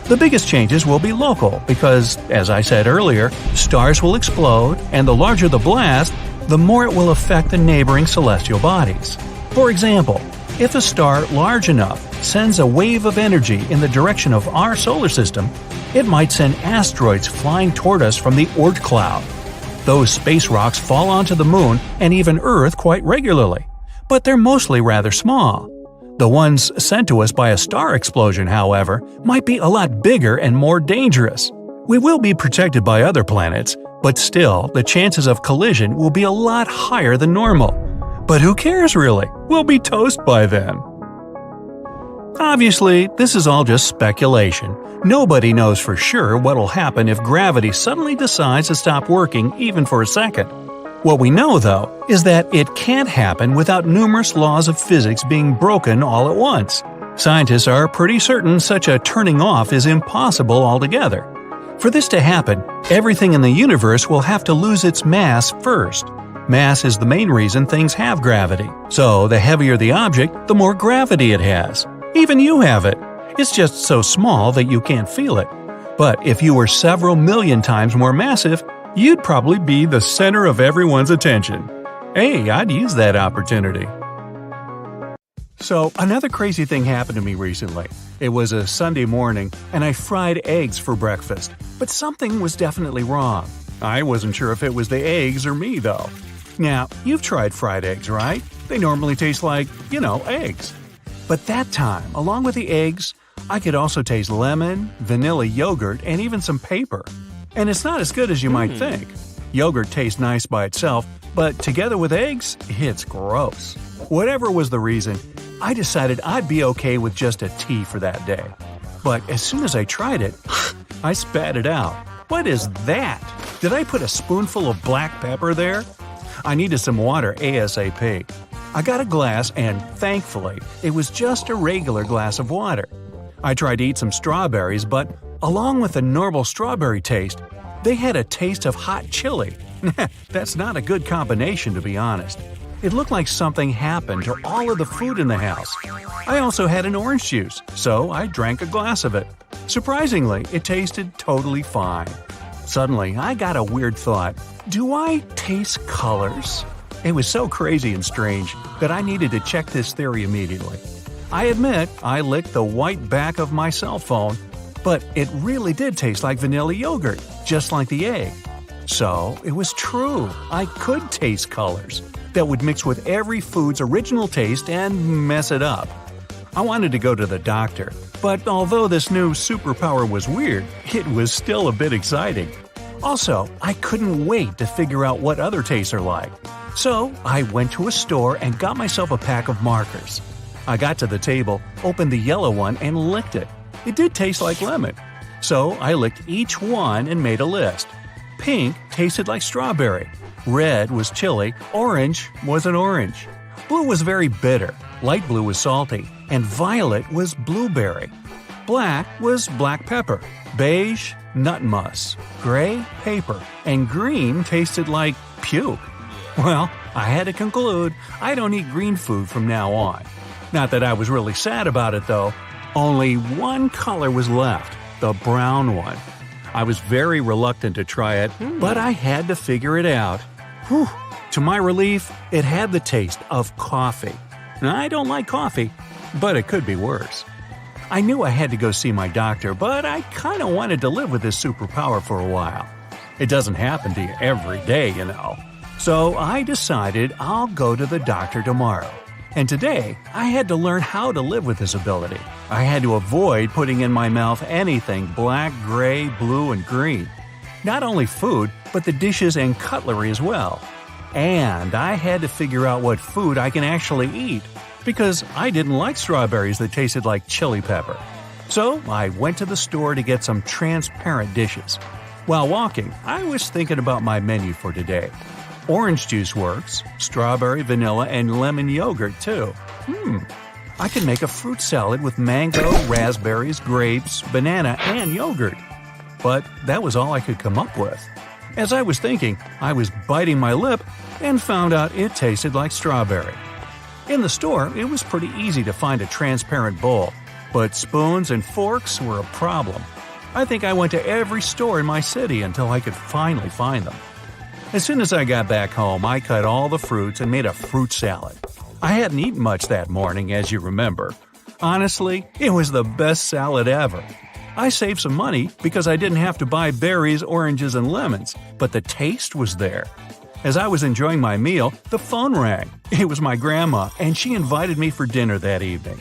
The biggest changes will be local because, as I said earlier, stars will explode, and the larger the blast, the more it will affect the neighboring celestial bodies. For example, If a star large enough sends a wave of energy in the direction of our solar system, it might send asteroids flying toward us from the Oort cloud. Those space rocks fall onto the Moon and even Earth quite regularly, but they're mostly rather small. The ones sent to us by a star explosion, however, might be a lot bigger and more dangerous. We will be protected by other planets, but still, the chances of collision will be a lot higher than normal. But who cares really? We'll be toast by then. Obviously, this is all just speculation. Nobody knows for sure what'll happen if gravity suddenly decides to stop working even for a second. What we know, though, is that it can't happen without numerous laws of physics being broken all at once. Scientists are pretty certain such a turning off is impossible altogether. For this to happen, everything in the universe will have to lose its mass first. Mass is the main reason things have gravity. So, the heavier the object, the more gravity it has. Even you have it. It's just so small that you can't feel it. But if you were several million times more massive, you'd probably be the center of everyone's attention. Hey, I'd use that opportunity. So, another crazy thing happened to me recently. It was a Sunday morning, and I fried eggs for breakfast. But something was definitely wrong. I wasn't sure if it was the eggs or me, though. Now, you've tried fried eggs, right? They normally taste like, eggs. But that time, along with the eggs, I could also taste lemon, vanilla yogurt, and even some paper. And it's not as good as you might think. Yogurt tastes nice by itself, but together with eggs, it's gross. Whatever was the reason, I decided I'd be okay with just a tea for that day. But as soon as I tried it, I spat it out. What is that? Did I put a spoonful of black pepper there? I needed some water ASAP. I got a glass and, thankfully, it was just a regular glass of water. I tried to eat some strawberries, but along with the normal strawberry taste, they had a taste of hot chili. That's not a good combination, to be honest. It looked like something happened to all of the food in the house. I also had an orange juice, so I drank a glass of it. Surprisingly, it tasted totally fine. Suddenly, I got a weird thought. Do I taste colors? It was so crazy and strange that I needed to check this theory immediately. I admit I licked the white back of my cell phone, but it really did taste like vanilla yogurt, just like the egg. So, it was true. I could taste colors that would mix with every food's original taste and mess it up. I wanted to go to the doctor, but although this new superpower was weird, it was still a bit exciting. Also, I couldn't wait to figure out what other tastes are like. So, I went to a store and got myself a pack of markers. I got to the table, opened the yellow one, and licked it. It did taste like lemon. So, I licked each one and made a list. Pink tasted like strawberry. Red was chili. Orange was an orange. Blue was very bitter. Light blue was salty. And violet was blueberry. Black was black pepper. Beige, nut muss. Gray, paper. And green tasted like puke. Well, I had to conclude I don't eat green food from now on. Not that I was really sad about it, though. Only one color was left, the brown one. I was very reluctant to try it, but I had to figure it out. Whew. To my relief, it had the taste of coffee. Now, I don't like coffee, but it could be worse. I knew I had to go see my doctor, but I kind of wanted to live with this superpower for a while. It doesn't happen to you every day, So I decided I'll go to the doctor tomorrow. And today, I had to learn how to live with this ability. I had to avoid putting in my mouth anything black, gray, blue, and green. Not only food, but the dishes and cutlery as well. And I had to figure out what food I can actually eat, because I didn't like strawberries that tasted like chili pepper. So I went to the store to get some transparent dishes. While walking, I was thinking about my menu for today. Orange juice works, strawberry, vanilla, and lemon yogurt too. I could make a fruit salad with mango, raspberries, grapes, banana, and yogurt. But that was all I could come up with. As I was thinking, I was biting my lip and found out it tasted like strawberry. In the store, it was pretty easy to find a transparent bowl, but spoons and forks were a problem. I think I went to every store in my city until I could finally find them. As soon as I got back home, I cut all the fruits and made a fruit salad. I hadn't eaten much that morning, as you remember. Honestly, it was the best salad ever. I saved some money because I didn't have to buy berries, oranges, and lemons, but the taste was there. As I was enjoying my meal, the phone rang. It was my grandma, and she invited me for dinner that evening.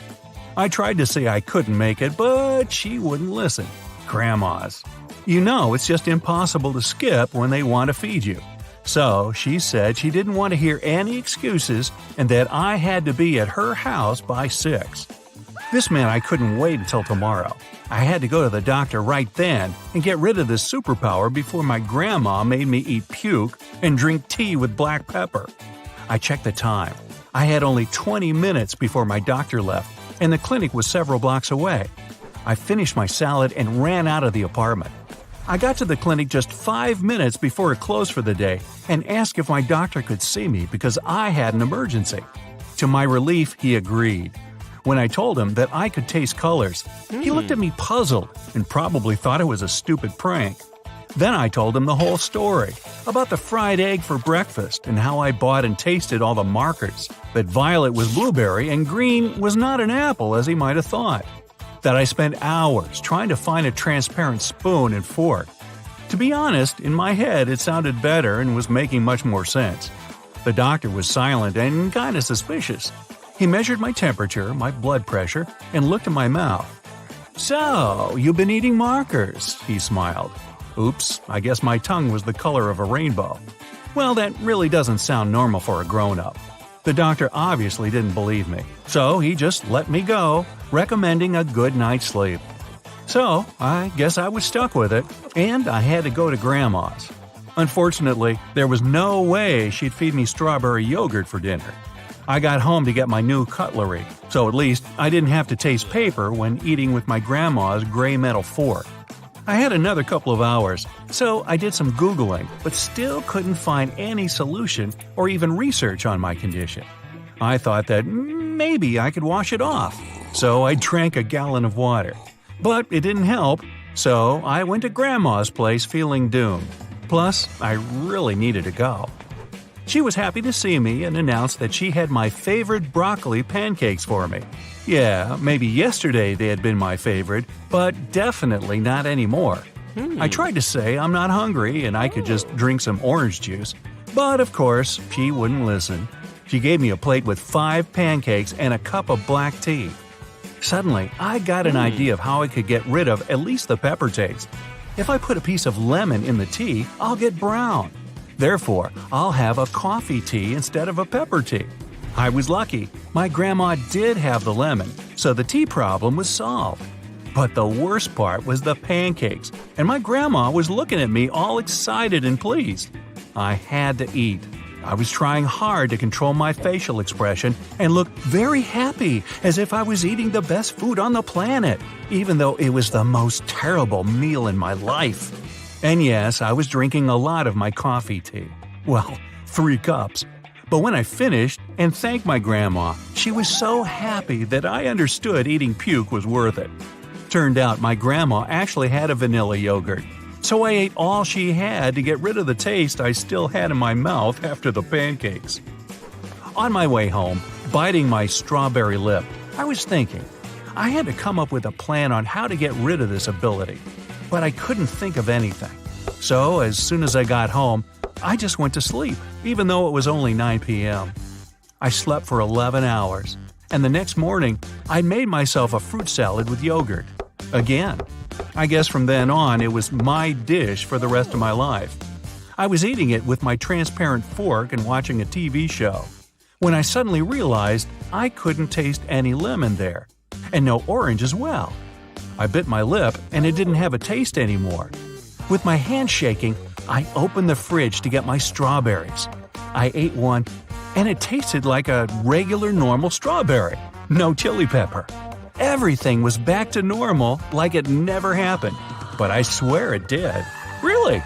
I tried to say I couldn't make it, but she wouldn't listen. Grandmas. You know, it's just impossible to skip when they want to feed you. So she said she didn't want to hear any excuses and that I had to be at her house by 6. This meant I couldn't wait until tomorrow. I had to go to the doctor right then and get rid of this superpower before my grandma made me eat puke and drink tea with black pepper. I checked the time. I had only 20 minutes before my doctor left, and the clinic was several blocks away. I finished my salad and ran out of the apartment. I got to the clinic just 5 minutes before it closed for the day and asked if my doctor could see me because I had an emergency. To my relief, he agreed. When I told him that I could taste colors, he looked at me puzzled and probably thought it was a stupid prank. Then I told him the whole story about the fried egg for breakfast and how I bought and tasted all the markers, that violet was blueberry and green was not an apple as he might have thought, that I spent hours trying to find a transparent spoon and fork. To be honest, in my head it sounded better and was making much more sense. The doctor was silent and kind of suspicious. He measured my temperature, my blood pressure, and looked at my mouth. "So, you've been eating markers," he smiled. Oops, I guess my tongue was the color of a rainbow. Well, that really doesn't sound normal for a grown-up. The doctor obviously didn't believe me, so he just let me go, recommending a good night's sleep. So, I guess I was stuck with it, and I had to go to Grandma's. Unfortunately, there was no way she'd feed me strawberry yogurt for dinner. I got home to get my new cutlery, so at least I didn't have to taste paper when eating with my grandma's gray metal fork. I had another couple of hours, so I did some Googling, but still couldn't find any solution or even research on my condition. I thought that maybe I could wash it off, so I drank a gallon of water. But it didn't help, so I went to Grandma's place feeling doomed. Plus, I really needed to go. She was happy to see me and announced that she had my favorite broccoli pancakes for me. Yeah, maybe yesterday they had been my favorite, but definitely not anymore. I tried to say I'm not hungry and I could just drink some orange juice, but of course, she wouldn't listen. She gave me a plate with 5 pancakes and a cup of black tea. Suddenly, I got an idea of how I could get rid of at least the pepper taste. If I put a piece of lemon in the tea, I'll get brown. Therefore, I'll have a coffee tea instead of a pepper tea. I was lucky. My grandma did have the lemon, so the tea problem was solved. But the worst part was the pancakes, and my grandma was looking at me all excited and pleased. I had to eat. I was trying hard to control my facial expression and look very happy, as if I was eating the best food on the planet, even though it was the most terrible meal in my life. And yes, I was drinking a lot of my coffee tea. Well, 3 cups. But when I finished and thanked my grandma, she was so happy that I understood eating puke was worth it. Turned out my grandma actually had a vanilla yogurt, so I ate all she had to get rid of the taste I still had in my mouth after the pancakes. On my way home, biting my strawberry lip, I was thinking, I had to come up with a plan on how to get rid of this ability. But I couldn't think of anything. So as soon as I got home, I just went to sleep, even though it was only 9 p.m. I slept for 11 hours, and the next morning, I made myself a fruit salad with yogurt. Again. I guess from then on, it was my dish for the rest of my life. I was eating it with my transparent fork and watching a TV show, when I suddenly realized I couldn't taste any lemon there, and no orange as well. I bit my lip and it didn't have a taste anymore. With my hand shaking, I opened the fridge to get my strawberries. I ate one and it tasted like a regular normal strawberry. No chili pepper. Everything was back to normal like it never happened. But I swear it did. Really?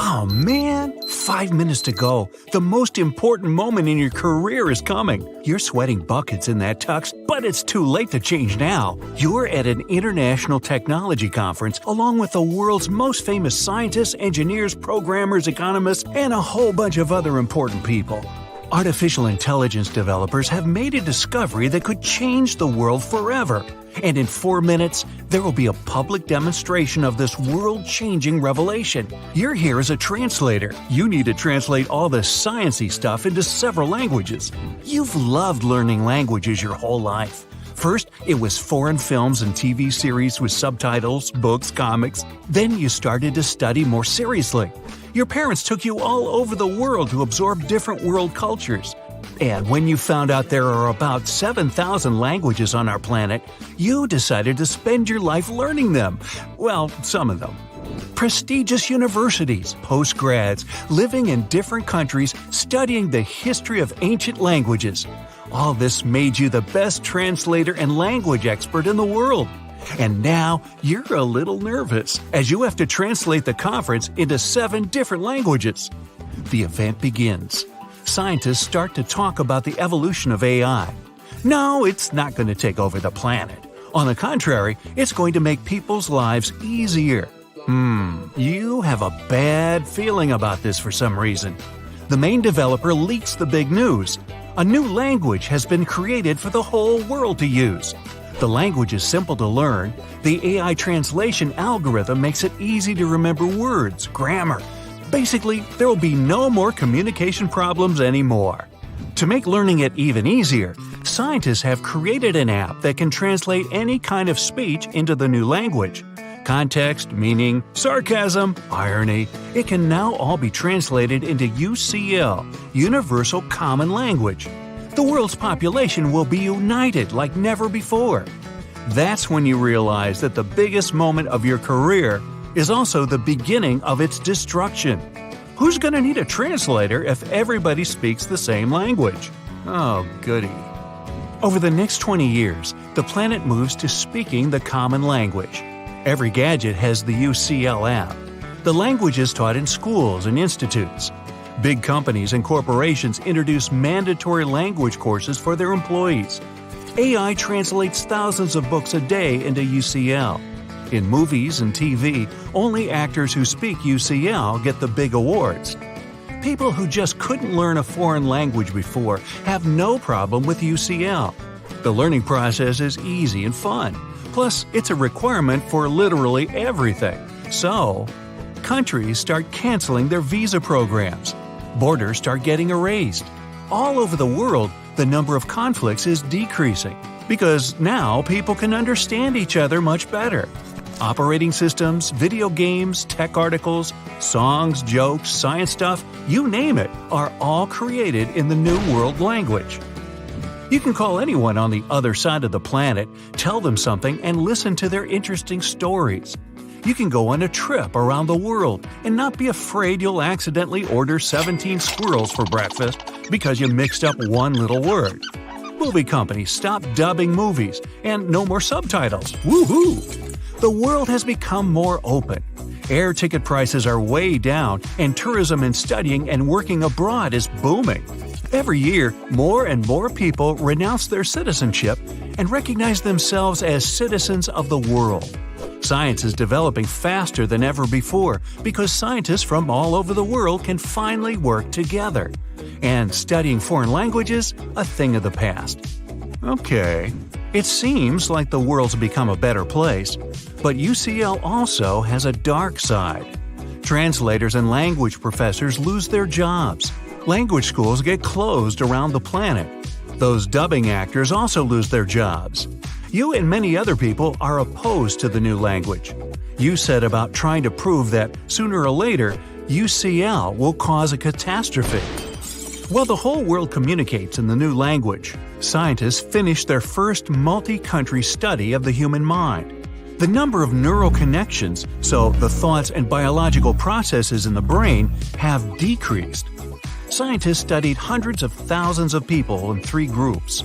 Oh man, 5 minutes to go. The most important moment in your career is coming. You're sweating buckets in that tux, but it's too late to change now. You're at an international technology conference along with the world's most famous scientists, engineers, programmers, economists, and a whole bunch of other important people. Artificial intelligence developers have made a discovery that could change the world forever. And in 4 minutes, there will be a public demonstration of this world-changing revelation. You're here as a translator. You need to translate all this sciencey stuff into several languages. You've loved learning languages your whole life. First, it was foreign films and TV series with subtitles, books, comics. Then you started to study more seriously. Your parents took you all over the world to absorb different world cultures. And when you found out there are about 7,000 languages on our planet, you decided to spend your life learning them. Well, some of them. Prestigious universities, postgrads, living in different countries, studying the history of ancient languages. All this made you the best translator and language expert in the world. And now you're a little nervous as you have to translate the conference into 7 different languages. The event begins. Scientists start to talk about the evolution of AI. No, it's not going to take over the planet. On the contrary, it's going to make people's lives easier. You have a bad feeling about this for some reason. The main developer leaks the big news. A new language has been created for the whole world to use. The language is simple to learn. The AI translation algorithm makes it easy to remember words, grammar. Basically, there will be no more communication problems anymore. To make learning it even easier, scientists have created an app that can translate any kind of speech into the new language. Context, meaning, sarcasm, irony, it can now all be translated into UCL, Universal Common Language. The world's population will be united like never before. That's when you realize that the biggest moment of your career is also the beginning of its destruction. Who's going to need a translator if everybody speaks the same language? Oh, goody. Over the next 20 years, the planet moves to speaking the common language. Every gadget has the UCL app. The language is taught in schools and institutes. Big companies and corporations introduce mandatory language courses for their employees. AI translates thousands of books a day into UCL. In movies and TV, only actors who speak UCL get the big awards. People who just couldn't learn a foreign language before have no problem with UCL. The learning process is easy and fun. Plus, it's a requirement for literally everything. So, countries start canceling their visa programs. Borders start getting erased. All over the world, the number of conflicts is decreasing because now people can understand each other much better. Operating systems, video games, tech articles, songs, jokes, science stuff, you name it, are all created in the New World language. You can call anyone on the other side of the planet, tell them something, and listen to their interesting stories. You can go on a trip around the world and not be afraid you'll accidentally order 17 squirrels for breakfast because you mixed up one little word. Movie companies stop dubbing movies, and no more subtitles. Woohoo! The world has become more open. Air ticket prices are way down, and tourism and studying and working abroad is booming. Every year, more and more people renounce their citizenship and recognize themselves as citizens of the world. Science is developing faster than ever before because scientists from all over the world can finally work together. And studying foreign languages, a thing of the past. Okay, it seems like the world's become a better place, but UCL also has a dark side. Translators and language professors lose their jobs. Language schools get closed around the planet. Those dubbing actors also lose their jobs. You and many other people are opposed to the new language. You said about trying to prove that, sooner or later, UCL will cause a catastrophe. While the whole world communicates in the new language, scientists finished their first multi-country study of the human mind. The number of neural connections, so the thoughts and biological processes in the brain, have decreased. Scientists studied hundreds of thousands of people in 3 groups: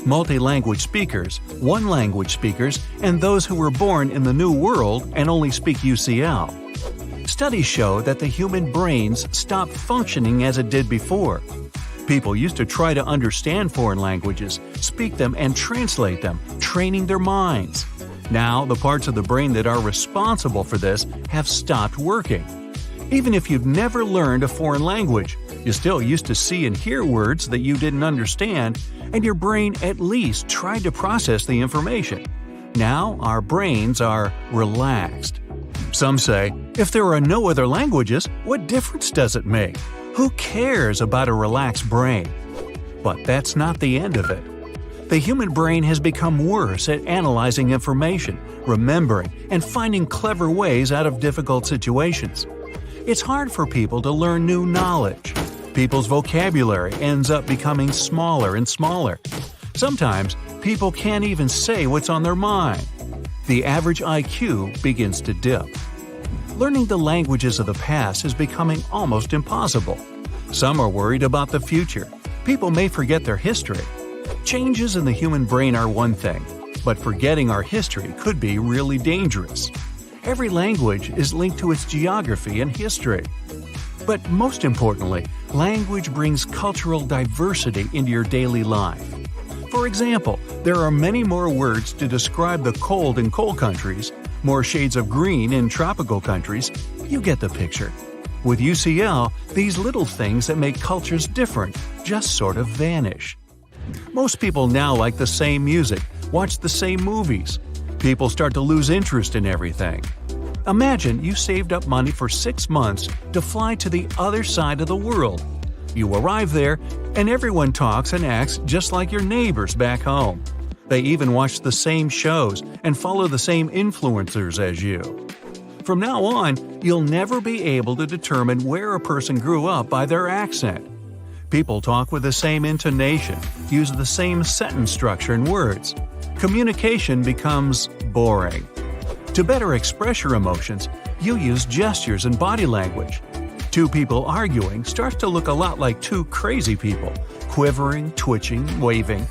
multi-language speakers, one-language speakers, and those who were born in the New World and only speak UCL. Studies show that the human brains stopped functioning as it did before. People used to try to understand foreign languages, speak them, and translate them, training their minds. Now, the parts of the brain that are responsible for this have stopped working. Even if you've never learned a foreign language, You still used to see and hear words that you didn't understand, and your brain at least tried to process the information. Now our brains are relaxed. Some say, if there are no other languages, what difference does it make? Who cares about a relaxed brain? But that's not the end of it. The human brain has become worse at analyzing information, remembering, and finding clever ways out of difficult situations. It's hard for people to learn new knowledge. People's vocabulary ends up becoming smaller and smaller. Sometimes, people can't even say what's on their mind. The average IQ begins to dip. Learning the languages of the past is becoming almost impossible. Some are worried about the future. People may forget their history. Changes in the human brain are one thing, but forgetting our history could be really dangerous. Every language is linked to its geography and history. But most importantly, language brings cultural diversity into your daily life. For example, there are many more words to describe the cold in cold countries, more shades of green in tropical countries. You get the picture. With UCL, these little things that make cultures different just sort of vanish. Most people now like the same music, watch the same movies. People start to lose interest in everything. Imagine you saved up money for 6 months to fly to the other side of the world. You arrive there, and everyone talks and acts just like your neighbors back home. They even watch the same shows and follow the same influencers as you. From now on, you'll never be able to determine where a person grew up by their accent. People talk with the same intonation, use the same sentence structure and words. Communication becomes boring. To better express your emotions, you use gestures and body language. Two people arguing starts to look a lot like two crazy people, quivering, twitching, waving.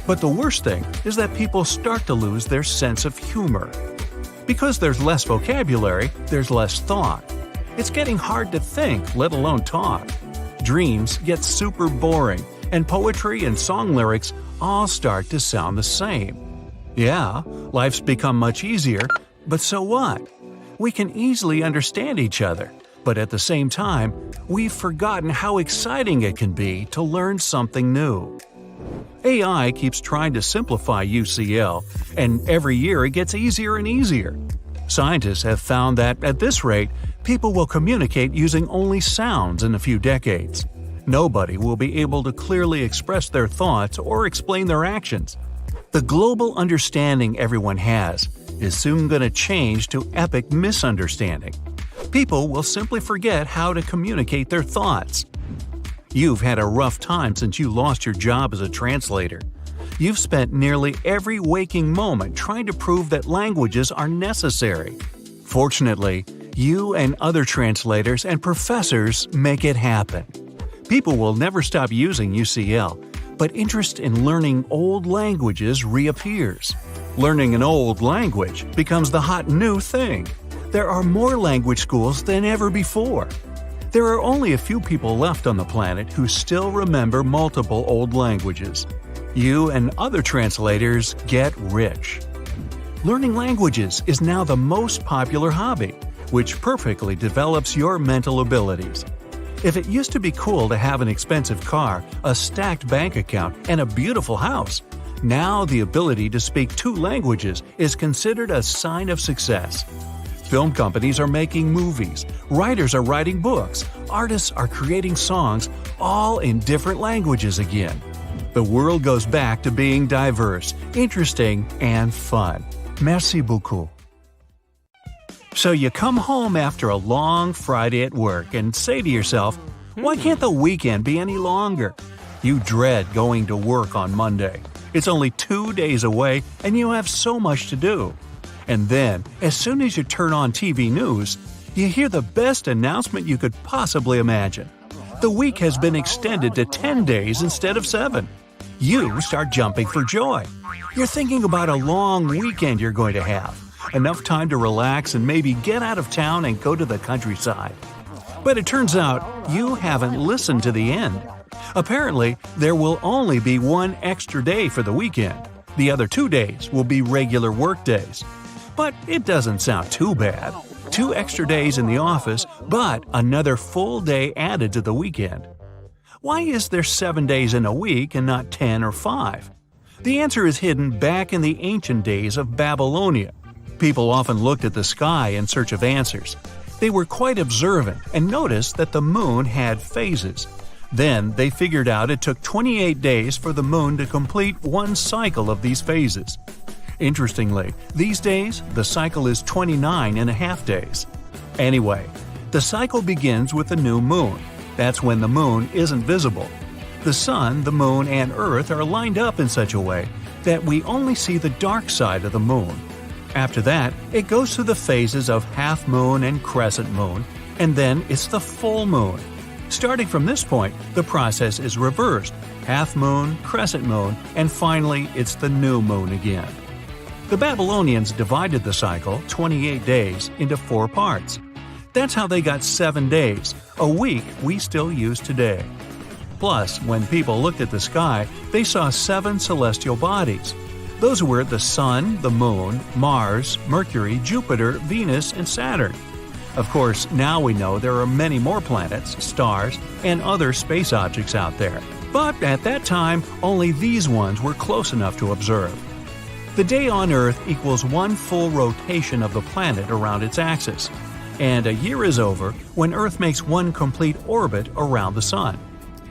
But the worst thing is that people start to lose their sense of humor. Because there's less vocabulary, there's less thought. It's getting hard to think, let alone talk. Dreams get super boring, and poetry and song lyrics all start to sound the same. Yeah, life's become much easier, but so what? We can easily understand each other, but at the same time, we've forgotten how exciting it can be to learn something new. AI keeps trying to simplify UCL, and every year it gets easier and easier. Scientists have found that, at this rate, people will communicate using only sounds in a few decades. Nobody will be able to clearly express their thoughts or explain their actions. The global understanding everyone has is soon going to change to epic misunderstanding. People will simply forget how to communicate their thoughts. You've had a rough time since you lost your job as a translator. You've spent nearly every waking moment trying to prove that languages are necessary. Fortunately, you and other translators and professors make it happen. People will never stop using UCL, but interest in learning old languages reappears. Learning an old language becomes the hot new thing. There are more language schools than ever before. There are only a few people left on the planet who still remember multiple old languages. You and other translators get rich. Learning languages is now the most popular hobby, which perfectly develops your mental abilities. If it used to be cool to have an expensive car, a stacked bank account, and a beautiful house, now the ability to speak 2 languages is considered a sign of success. Film companies are making movies, writers are writing books, artists are creating songs, all in different languages again. The world goes back to being diverse, interesting, and fun. Merci beaucoup. So you come home after a long Friday at work and say to yourself, why can't the weekend be any longer? You dread going to work on Monday. It's only 2 days away and you have so much to do. And then, as soon as you turn on TV news, you hear the best announcement you could possibly imagine. The week has been extended to 10 days instead of 7. You start jumping for joy. You're thinking about a long weekend you're going to have. Enough time to relax and maybe get out of town and go to the countryside. But it turns out you haven't listened to the end. Apparently, there will only be 1 extra day for the weekend. The other 2 days will be regular work days. But it doesn't sound too bad. 2 extra days in the office, but another full day added to the weekend. Why is there 7 days in a week and not 10 or 5? The answer is hidden back in the ancient days of Babylonia. People often looked at the sky in search of answers. They were quite observant and noticed that the moon had phases. Then they figured out it took 28 days for the moon to complete one cycle of these phases. Interestingly, these days, the cycle is 29 and a half days. Anyway, the cycle begins with the new moon. That's when the moon isn't visible. The sun, the moon, and Earth are lined up in such a way that we only see the dark side of the moon. After that, it goes through the phases of half moon and crescent moon, and then it's the full moon. Starting from this point, the process is reversed: half moon, crescent moon, and finally it's the new moon again. The Babylonians divided the cycle, 28 days, into 4 parts. That's how they got 7 days, a week we still use today. Plus, when people looked at the sky, they saw 7 celestial bodies. Those were the Sun, the Moon, Mars, Mercury, Jupiter, Venus, and Saturn. Of course, now we know there are many more planets, stars, and other space objects out there. But at that time, only these ones were close enough to observe. The day on Earth equals one full rotation of the planet around its axis. And a year is over when Earth makes one complete orbit around the Sun.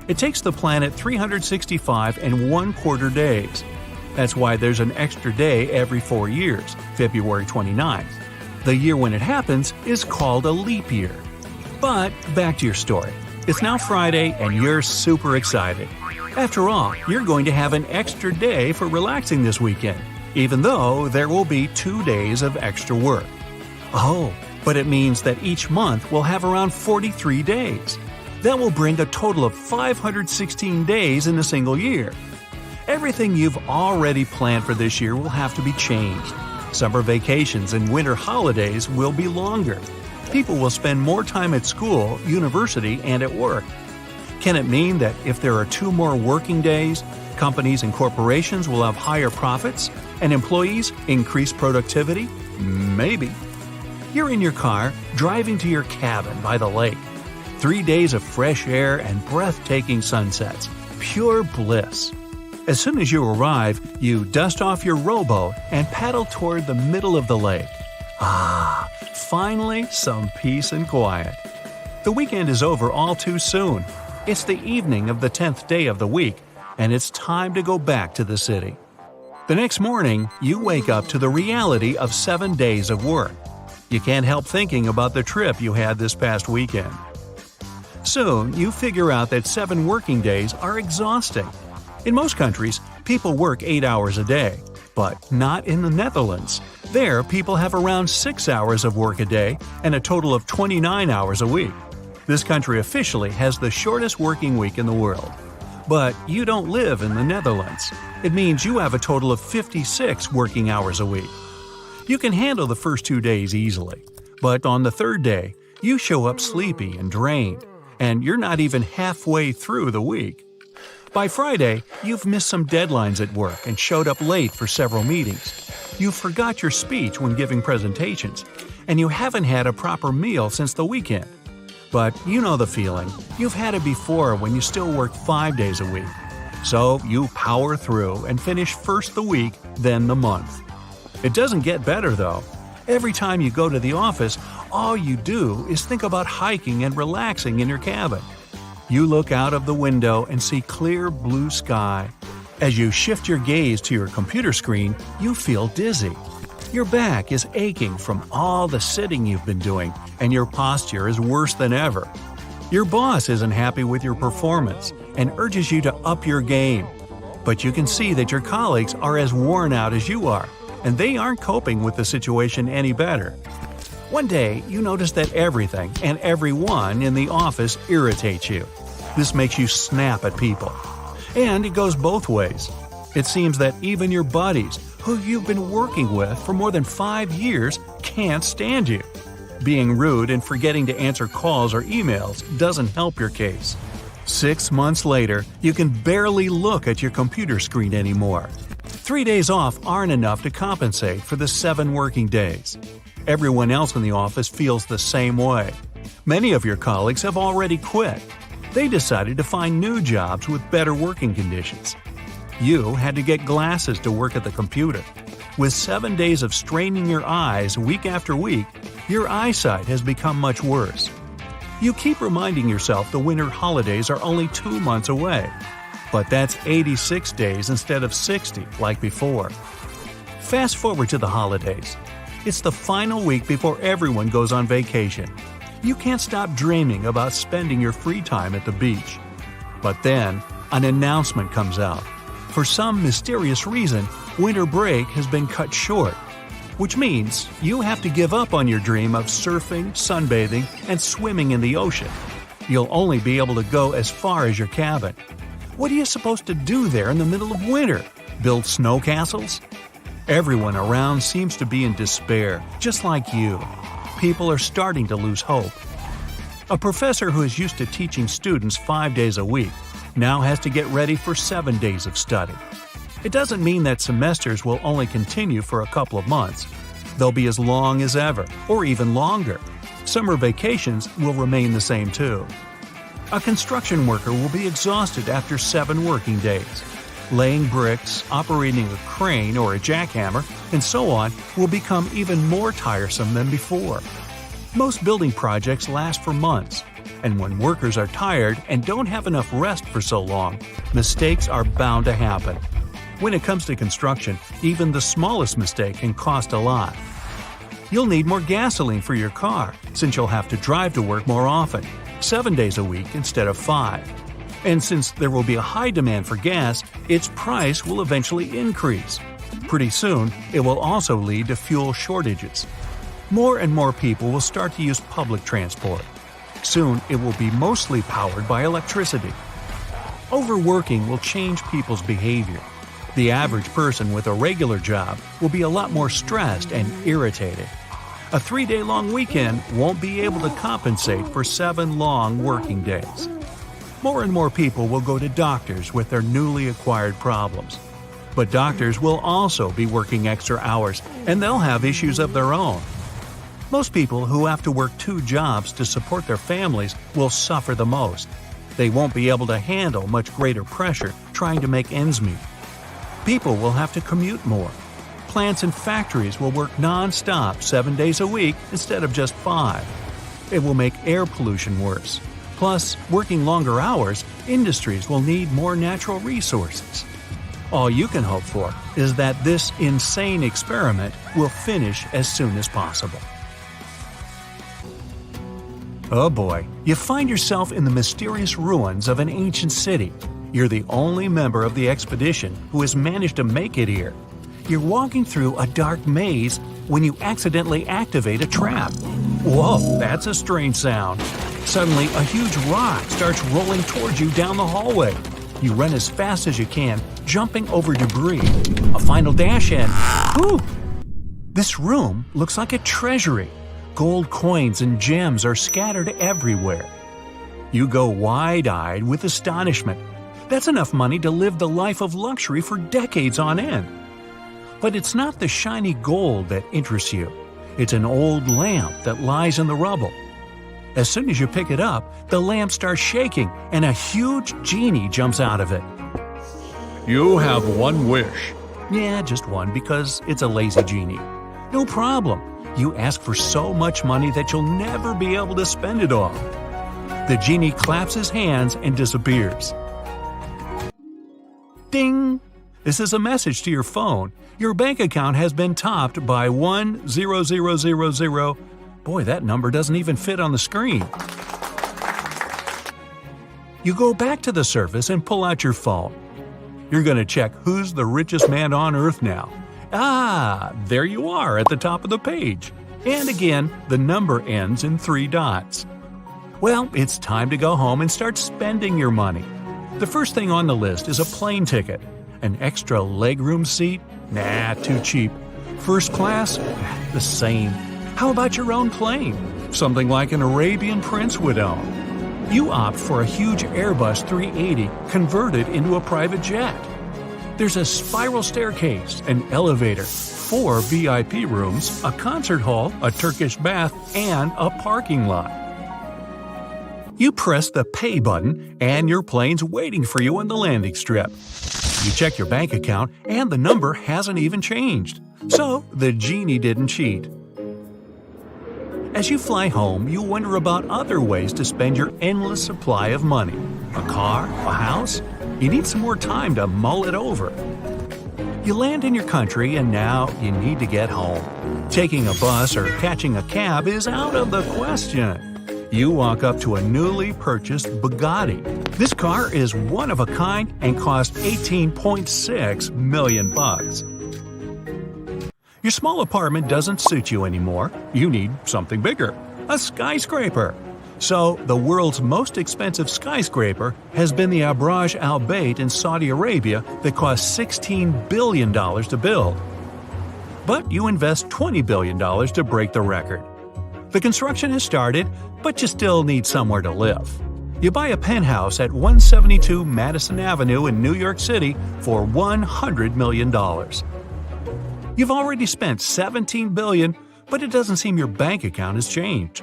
It takes the planet 365 and 1/4 days. That's why there's an extra day every 4 years, February 29th. The year when it happens is called a leap year. But back to your story. It's now Friday and you're super excited. After all, you're going to have an extra day for relaxing this weekend, even though there will be 2 days of extra work. Oh, but it means that each month will have around 43 days. That will bring a total of 516 days in a single year. Everything you've already planned for this year will have to be changed. Summer vacations and winter holidays will be longer. People will spend more time at school, university, and at work. Can it mean that if there are 2 more working days, companies and corporations will have higher profits and employees increase productivity? Maybe. You're in your car, driving to your cabin by the lake. 3 days of fresh air and breathtaking sunsets. Pure bliss. As soon as you arrive, you dust off your rowboat and paddle toward the middle of the lake. Finally, some peace and quiet. The weekend is over all too soon. It's the evening of the 10th day of the week, and it's time to go back to the city. The next morning, you wake up to the reality of 7 days of work. You can't help thinking about the trip you had this past weekend. Soon, you figure out that 7 working days are exhausting. In most countries, people work 8 hours a day, but not in the Netherlands. There, people have around 6 hours of work a day and a total of 29 hours a week. This country officially has the shortest working week in the world. But you don't live in the Netherlands. It means you have a total of 56 working hours a week. You can handle the first 2 days easily, but on the 3rd day, you show up sleepy and drained, and you're not even halfway through the week. By Friday, you've missed some deadlines at work and showed up late for several meetings. You forgot your speech when giving presentations, and you haven't had a proper meal since the weekend. But you know the feeling. You've had it before when you still work 5 days a week. So you power through and finish first the week, then the month. It doesn't get better, though. Every time you go to the office, all you do is think about hiking and relaxing in your cabin. You look out of the window and see clear blue sky. As you shift your gaze to your computer screen, you feel dizzy. Your back is aching from all the sitting you've been doing, and your posture is worse than ever. Your boss isn't happy with your performance and urges you to up your game. But you can see that your colleagues are as worn out as you are, and they aren't coping with the situation any better. One day, you notice that everything and everyone in the office irritates you. This makes you snap at people. And it goes both ways. It seems that even your buddies, who you've been working with for more than 5 years, can't stand you. Being rude and forgetting to answer calls or emails doesn't help your case. 6 months later, you can barely look at your computer screen anymore. 3 days off aren't enough to compensate for the 7 working days. Everyone else in the office feels the same way. Many of your colleagues have already quit. They decided to find new jobs with better working conditions. You had to get glasses to work at the computer. With 7 days of straining your eyes week after week, your eyesight has become much worse. You keep reminding yourself the winter holidays are only 2 months away. But that's 86 days instead of 60 like before. Fast forward to the holidays. It's the final week before everyone goes on vacation. You can't stop dreaming about spending your free time at the beach. But then, an announcement comes out. For some mysterious reason, winter break has been cut short, which means you have to give up on your dream of surfing, sunbathing, and swimming in the ocean. You'll only be able to go as far as your cabin. What are you supposed to do there in the middle of winter? Build snow castles? Everyone around seems to be in despair, just like you. People are starting to lose hope. A professor who is used to teaching students 5 days a week now has to get ready for 7 days of study. It doesn't mean that semesters will only continue for a couple of months. They'll be as long as ever, or even longer. Summer vacations will remain the same too. A construction worker will be exhausted after 7 working days. Laying bricks, operating a crane or a jackhammer, and so on will become even more tiresome than before. Most building projects last for months, and when workers are tired and don't have enough rest for so long, mistakes are bound to happen. When it comes to construction, even the smallest mistake can cost a lot. You'll need more gasoline for your car, since you'll have to drive to work more often, 7 days a week instead of 5. And since there will be a high demand for gas, its price will eventually increase. Pretty soon, it will also lead to fuel shortages. More and more people will start to use public transport. Soon, it will be mostly powered by electricity. Overworking will change people's behavior. The average person with a regular job will be a lot more stressed and irritated. A 3-day-long weekend won't be able to compensate for 7 long working days. More and more people will go to doctors with their newly acquired problems. But doctors will also be working extra hours, and they'll have issues of their own. Most people who have to work 2 jobs to support their families will suffer the most. They won't be able to handle much greater pressure trying to make ends meet. People will have to commute more. Plants and factories will work non-stop 7 days a week instead of just 5. It will make air pollution worse. Plus, working longer hours, industries will need more natural resources. All you can hope for is that this insane experiment will finish as soon as possible. Oh boy, you find yourself in the mysterious ruins of an ancient city. You're the only member of the expedition who has managed to make it here. You're walking through a dark maze when you accidentally activate a trap. Whoa, that's a strange sound. Suddenly, a huge rock starts rolling towards you down the hallway. You run as fast as you can, jumping over debris. A final dash and whew! This room looks like a treasury. Gold coins and gems are scattered everywhere. You go wide-eyed with astonishment. That's enough money to live the life of luxury for decades on end. But it's not the shiny gold that interests you. It's an old lamp that lies in the rubble. As soon as you pick it up, the lamp starts shaking and a huge genie jumps out of it. You have one wish. Yeah, just one because it's a lazy genie. No problem. You ask for so much money that you'll never be able to spend it all. The genie claps his hands and disappears. Ding! This is a message to your phone. Your bank account has been topped by 10000. Boy, that number doesn't even fit on the screen. You go back to the surface and pull out your phone. You're going to check who's the richest man on Earth now. Ah, there you are at the top of the page. And again, the number ends in 3 dots. Well, it's time to go home and start spending your money. The first thing on the list is a plane ticket. An extra legroom seat? Nah, too cheap. First class? The same. How about your own plane? Something like an Arabian prince would own. You opt for a huge Airbus 380 converted into a private jet. There's a spiral staircase, an elevator, 4 VIP rooms, a concert hall, a Turkish bath, and a parking lot. You press the pay button, and your plane's waiting for you on the landing strip. You check your bank account, and the number hasn't even changed. So, the genie didn't cheat. As you fly home, you wonder about other ways to spend your endless supply of money. A car? A house? You need some more time to mull it over. You land in your country, and now you need to get home. Taking a bus or catching a cab is out of the question. You walk up to a newly purchased Bugatti. This car is one of a kind and cost $18.6 million. Your small apartment doesn't suit you anymore. You need something bigger, a skyscraper. So, the world's most expensive skyscraper has been the Abraj Al Bait in Saudi Arabia that cost $16 billion to build. But you invest $20 billion to break the record. The construction has started, but you still need somewhere to live. You buy a penthouse at 172 Madison Avenue in New York City for $100 million. You've already spent $17 billion, but it doesn't seem your bank account has changed.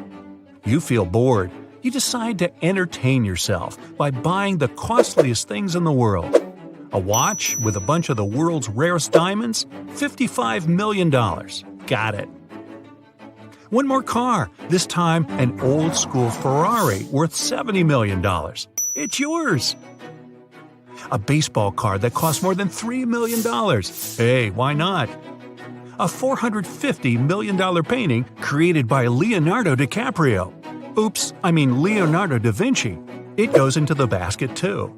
You feel bored. You decide to entertain yourself by buying the costliest things in the world. A watch with a bunch of the world's rarest diamonds? $55 million. Got it. One more car, this time an old-school Ferrari worth $70 million. It's yours. A baseball card that costs more than $3 million. Hey, why not? A $450 million painting created by Leonardo DiCaprio. Oops, I mean Leonardo da Vinci. It goes into the basket too.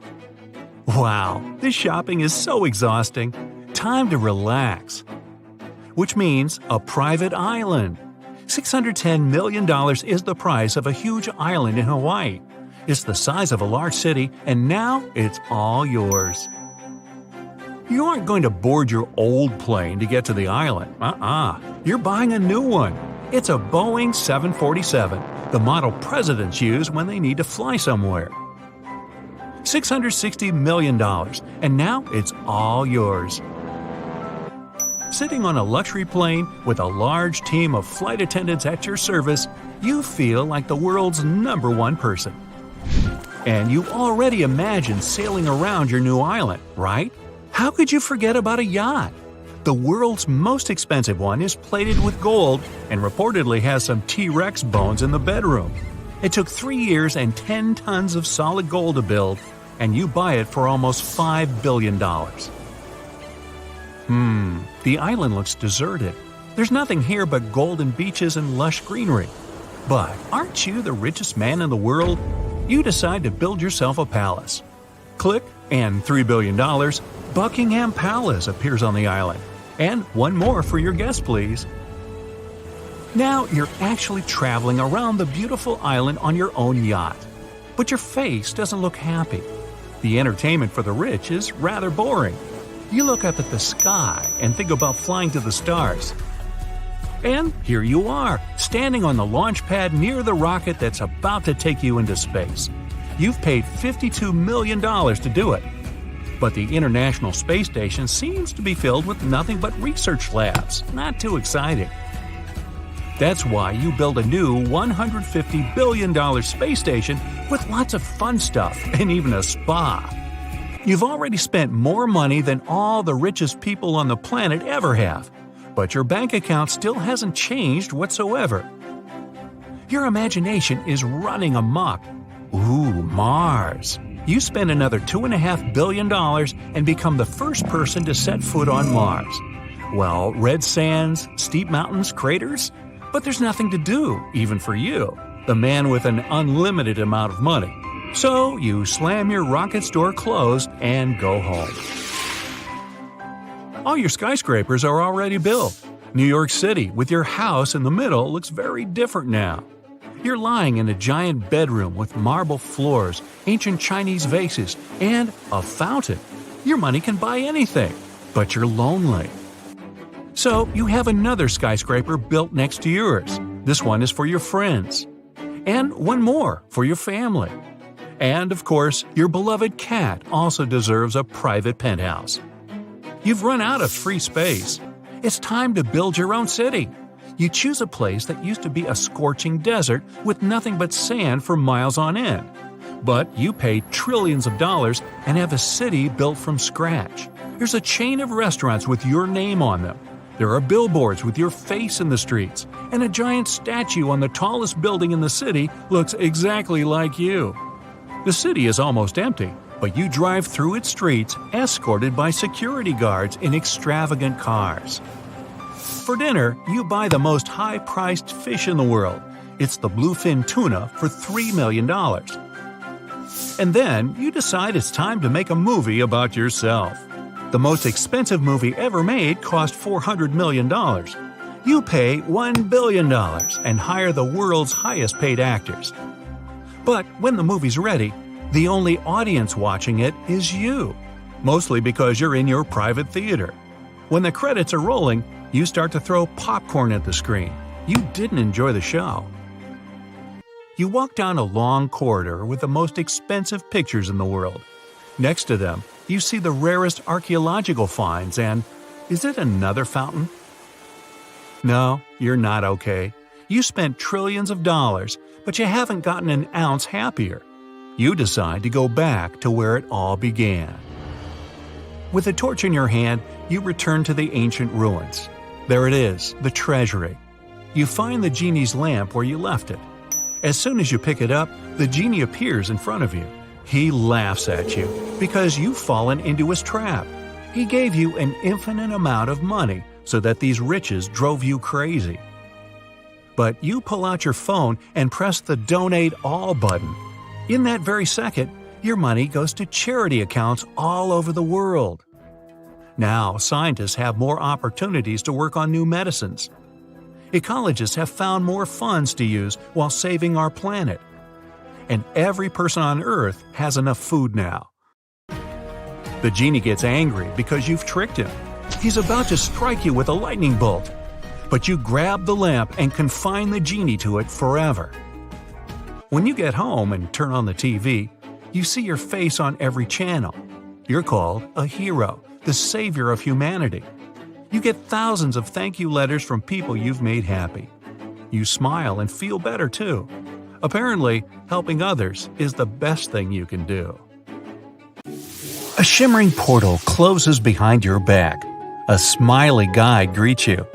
Wow, this shopping is so exhausting. Time to relax. Which means a private island. $610 million is the price of a huge island in Hawaii. It's the size of a large city, and now it's all yours. You aren't going to board your old plane to get to the island. You're buying a new one. It's a Boeing 747, the model presidents use when they need to fly somewhere. $660 million, and now it's all yours. Sitting on a luxury plane with a large team of flight attendants at your service, you feel like the world's #1 person. And you already imagine sailing around your new island, right? How could you forget about a yacht? The world's most expensive one is plated with gold and reportedly has some T-Rex bones in the bedroom. It took 3 years and 10 tons of solid gold to build, and you buy it for almost $5 billion. The island looks deserted. There's nothing here but golden beaches and lush greenery. But aren't you the richest man in the world? You decide to build yourself a palace. Click, and $3 billion, Buckingham Palace appears on the island. And one more for your guest, please. Now you're actually traveling around the beautiful island on your own yacht. But your face doesn't look happy. The entertainment for the rich is rather boring. You look up at the sky and think about flying to the stars. And here you are, standing on the launch pad near the rocket that's about to take you into space. You've paid $52 million to do it. But the International Space Station seems to be filled with nothing but research labs. Not too exciting. That's why you build a new $150 billion space station with lots of fun stuff and even a spa. You've already spent more money than all the richest people on the planet ever have, but your bank account still hasn't changed whatsoever. Your imagination is running amok. Ooh, Mars. You spend another $2.5 billion and become the first person to set foot on Mars. Well, red sands, steep mountains, craters? But there's nothing to do, even for you, the man with an unlimited amount of money. So you slam your rocket's door closed and go home. All your skyscrapers are already built. New York City, with your house in the middle, looks very different now. You're lying in a giant bedroom with marble floors, ancient Chinese vases, and a fountain. Your money can buy anything, but you're lonely. So you have another skyscraper built next to yours. This one is for your friends. And one more for your family. And, of course, your beloved cat also deserves a private penthouse. You've run out of free space. It's time to build your own city. You choose a place that used to be a scorching desert with nothing but sand for miles on end. But you pay trillions of dollars and have a city built from scratch. There's a chain of restaurants with your name on them. There are billboards with your face in the streets, and a giant statue on the tallest building in the city looks exactly like you. The city is almost empty, but you drive through its streets escorted by security guards in extravagant cars. For dinner, you buy the most high-priced fish in the world. It's the bluefin tuna for $3 million. And then you decide it's time to make a movie about yourself. The most expensive movie ever made cost $400 million. You pay $1 billion and hire the world's highest-paid actors. But when the movie's ready, the only audience watching it is you, mostly because you're in your private theater. When the credits are rolling, you start to throw popcorn at the screen. You didn't enjoy the show. You walk down a long corridor with the most expensive pictures in the world. Next to them, you see the rarest archaeological finds and, is it another fountain? No, you're not okay. You spent trillions of dollars, but you haven't gotten an ounce happier. You decide to go back to where it all began. With a torch in your hand, you return to the ancient ruins. There it is, the treasury. You find the genie's lamp where you left it. As soon as you pick it up, the genie appears in front of you. He laughs at you because you've fallen into his trap. He gave you an infinite amount of money so that these riches drove you crazy. But you pull out your phone and press the Donate All button. In that very second, your money goes to charity accounts all over the world. Now, scientists have more opportunities to work on new medicines. Ecologists have found more funds to use while saving our planet. And every person on Earth has enough food now. The genie gets angry because you've tricked him. He's about to strike you with a lightning bolt. But you grab the lamp and confine the genie to it forever. When you get home and turn on the TV, you see your face on every channel. You're called a hero, the savior of humanity. You get thousands of thank you letters from people you've made happy. You smile and feel better too. Apparently, helping others is the best thing you can do. A shimmering portal closes behind your back. A smiley guide greets you.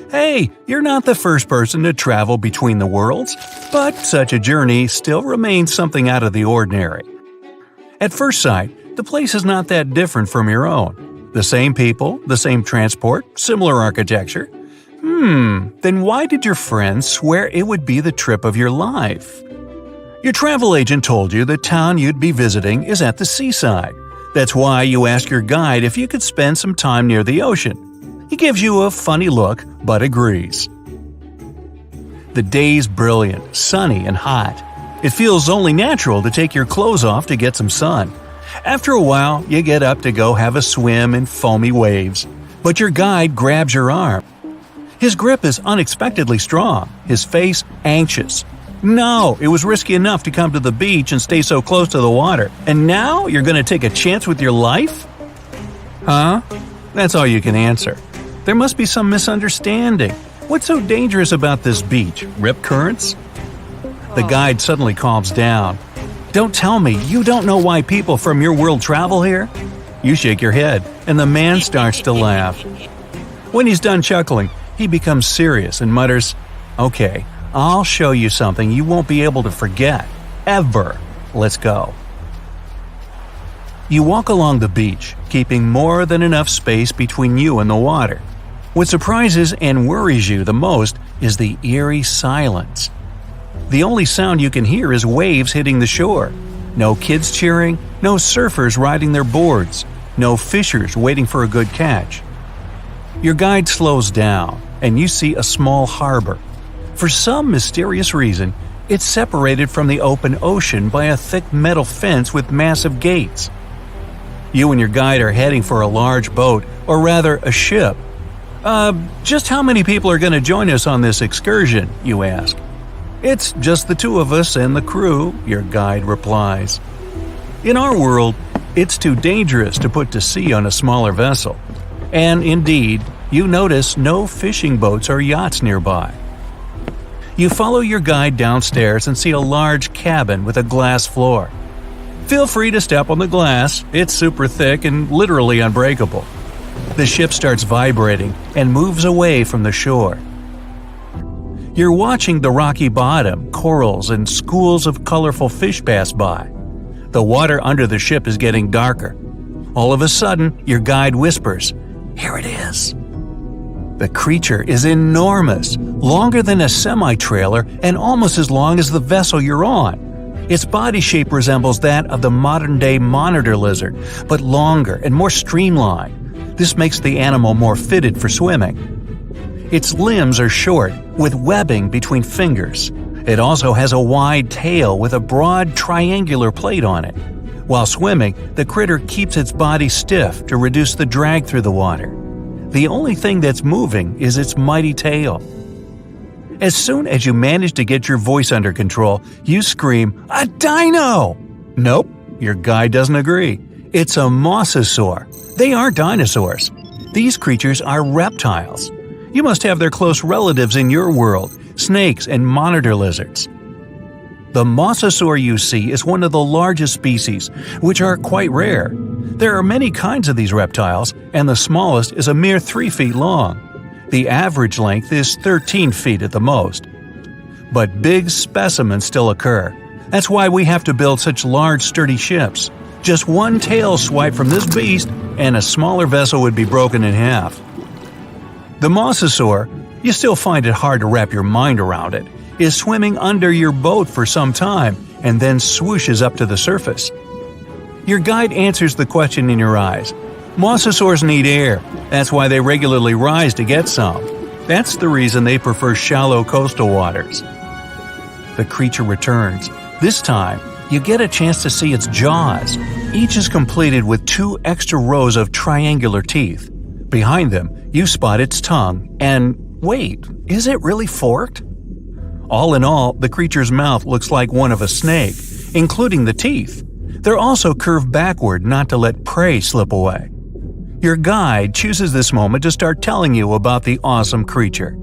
Hey, you're not the first person to travel between the worlds, but such a journey still remains something out of the ordinary. At first sight, the place is not that different from your own. The same people, the same transport, similar architecture. Then why did your friends swear it would be the trip of your life? Your travel agent told you the town you'd be visiting is at the seaside. That's why you ask your guide if you could spend some time near the ocean. He gives you a funny look, but agrees. The day's brilliant, sunny, and hot. It feels only natural to take your clothes off to get some sun. After a while, you get up to go have a swim in foamy waves. But your guide grabs your arm. His grip is unexpectedly strong, his face anxious. No, it was risky enough to come to the beach and stay so close to the water. And now you're going to take a chance with your life? Huh? That's all you can answer. There must be some misunderstanding. What's so dangerous about this beach? Rip currents? The guide suddenly calms down. Don't tell me you don't know why people from your world travel here? You shake your head, and the man starts to laugh. When he's done chuckling, he becomes serious and mutters, "Okay, I'll show you something you won't be able to forget. Ever. Let's go." You walk along the beach, keeping more than enough space between you and the water. What surprises and worries you the most is the eerie silence. The only sound you can hear is waves hitting the shore. No kids cheering, no surfers riding their boards, no fishers waiting for a good catch. Your guide slows down, and you see a small harbor. For some mysterious reason, it's separated from the open ocean by a thick metal fence with massive gates. You and your guide are heading for a large boat, or rather a ship. Just how many people are going to join us on this excursion, you ask. It's just the two of us and the crew, your guide replies. In our world, it's too dangerous to put to sea on a smaller vessel. And indeed, You notice no fishing boats or yachts nearby. You follow your guide downstairs and see a large cabin with a glass floor. Feel free to step on the glass, it's super thick and literally unbreakable. The ship starts vibrating and moves away from the shore. You're watching the rocky bottom, corals, and schools of colorful fish pass by. The water under the ship is getting darker. All of a sudden, your guide whispers, "Here it is." The creature is enormous, longer than a semi-trailer and almost as long as the vessel you're on. Its body shape resembles that of the modern-day monitor lizard, but longer and more streamlined. This makes the animal more fitted for swimming. Its limbs are short, with webbing between fingers. It also has a wide tail with a broad triangular plate on it. While swimming, the critter keeps its body stiff to reduce the drag through the water. The only thing that's moving is its mighty tail. As soon as you manage to get your voice under control, you scream, "A dino!" Nope, your guide doesn't agree. It's a mosasaur. They aren't dinosaurs. These creatures are reptiles. You must have their close relatives in your world, snakes and monitor lizards. The mosasaur you see is one of the largest species, which are quite rare. There are many kinds of these reptiles, and the smallest is a mere 3 feet long. The average length is 13 feet at the most. But big specimens still occur. That's why we have to build such large, sturdy ships. Just one tail swipe from this beast, and a smaller vessel would be broken in half. The mosasaur, you still find it hard to wrap your mind around it, is swimming under your boat for some time and then swooshes up to the surface. Your guide answers the question in your eyes. Mosasaurs need air. That's why they regularly rise to get some. That's the reason they prefer shallow coastal waters. The creature returns. This time, you get a chance to see its jaws. Each is completed with 2 extra rows of triangular teeth. Behind them, you spot its tongue, and wait, is it really forked? All in all, the creature's mouth looks like one of a snake, including the teeth. They're also curved backward not to let prey slip away. Your guide chooses this moment to start telling you about the awesome creature.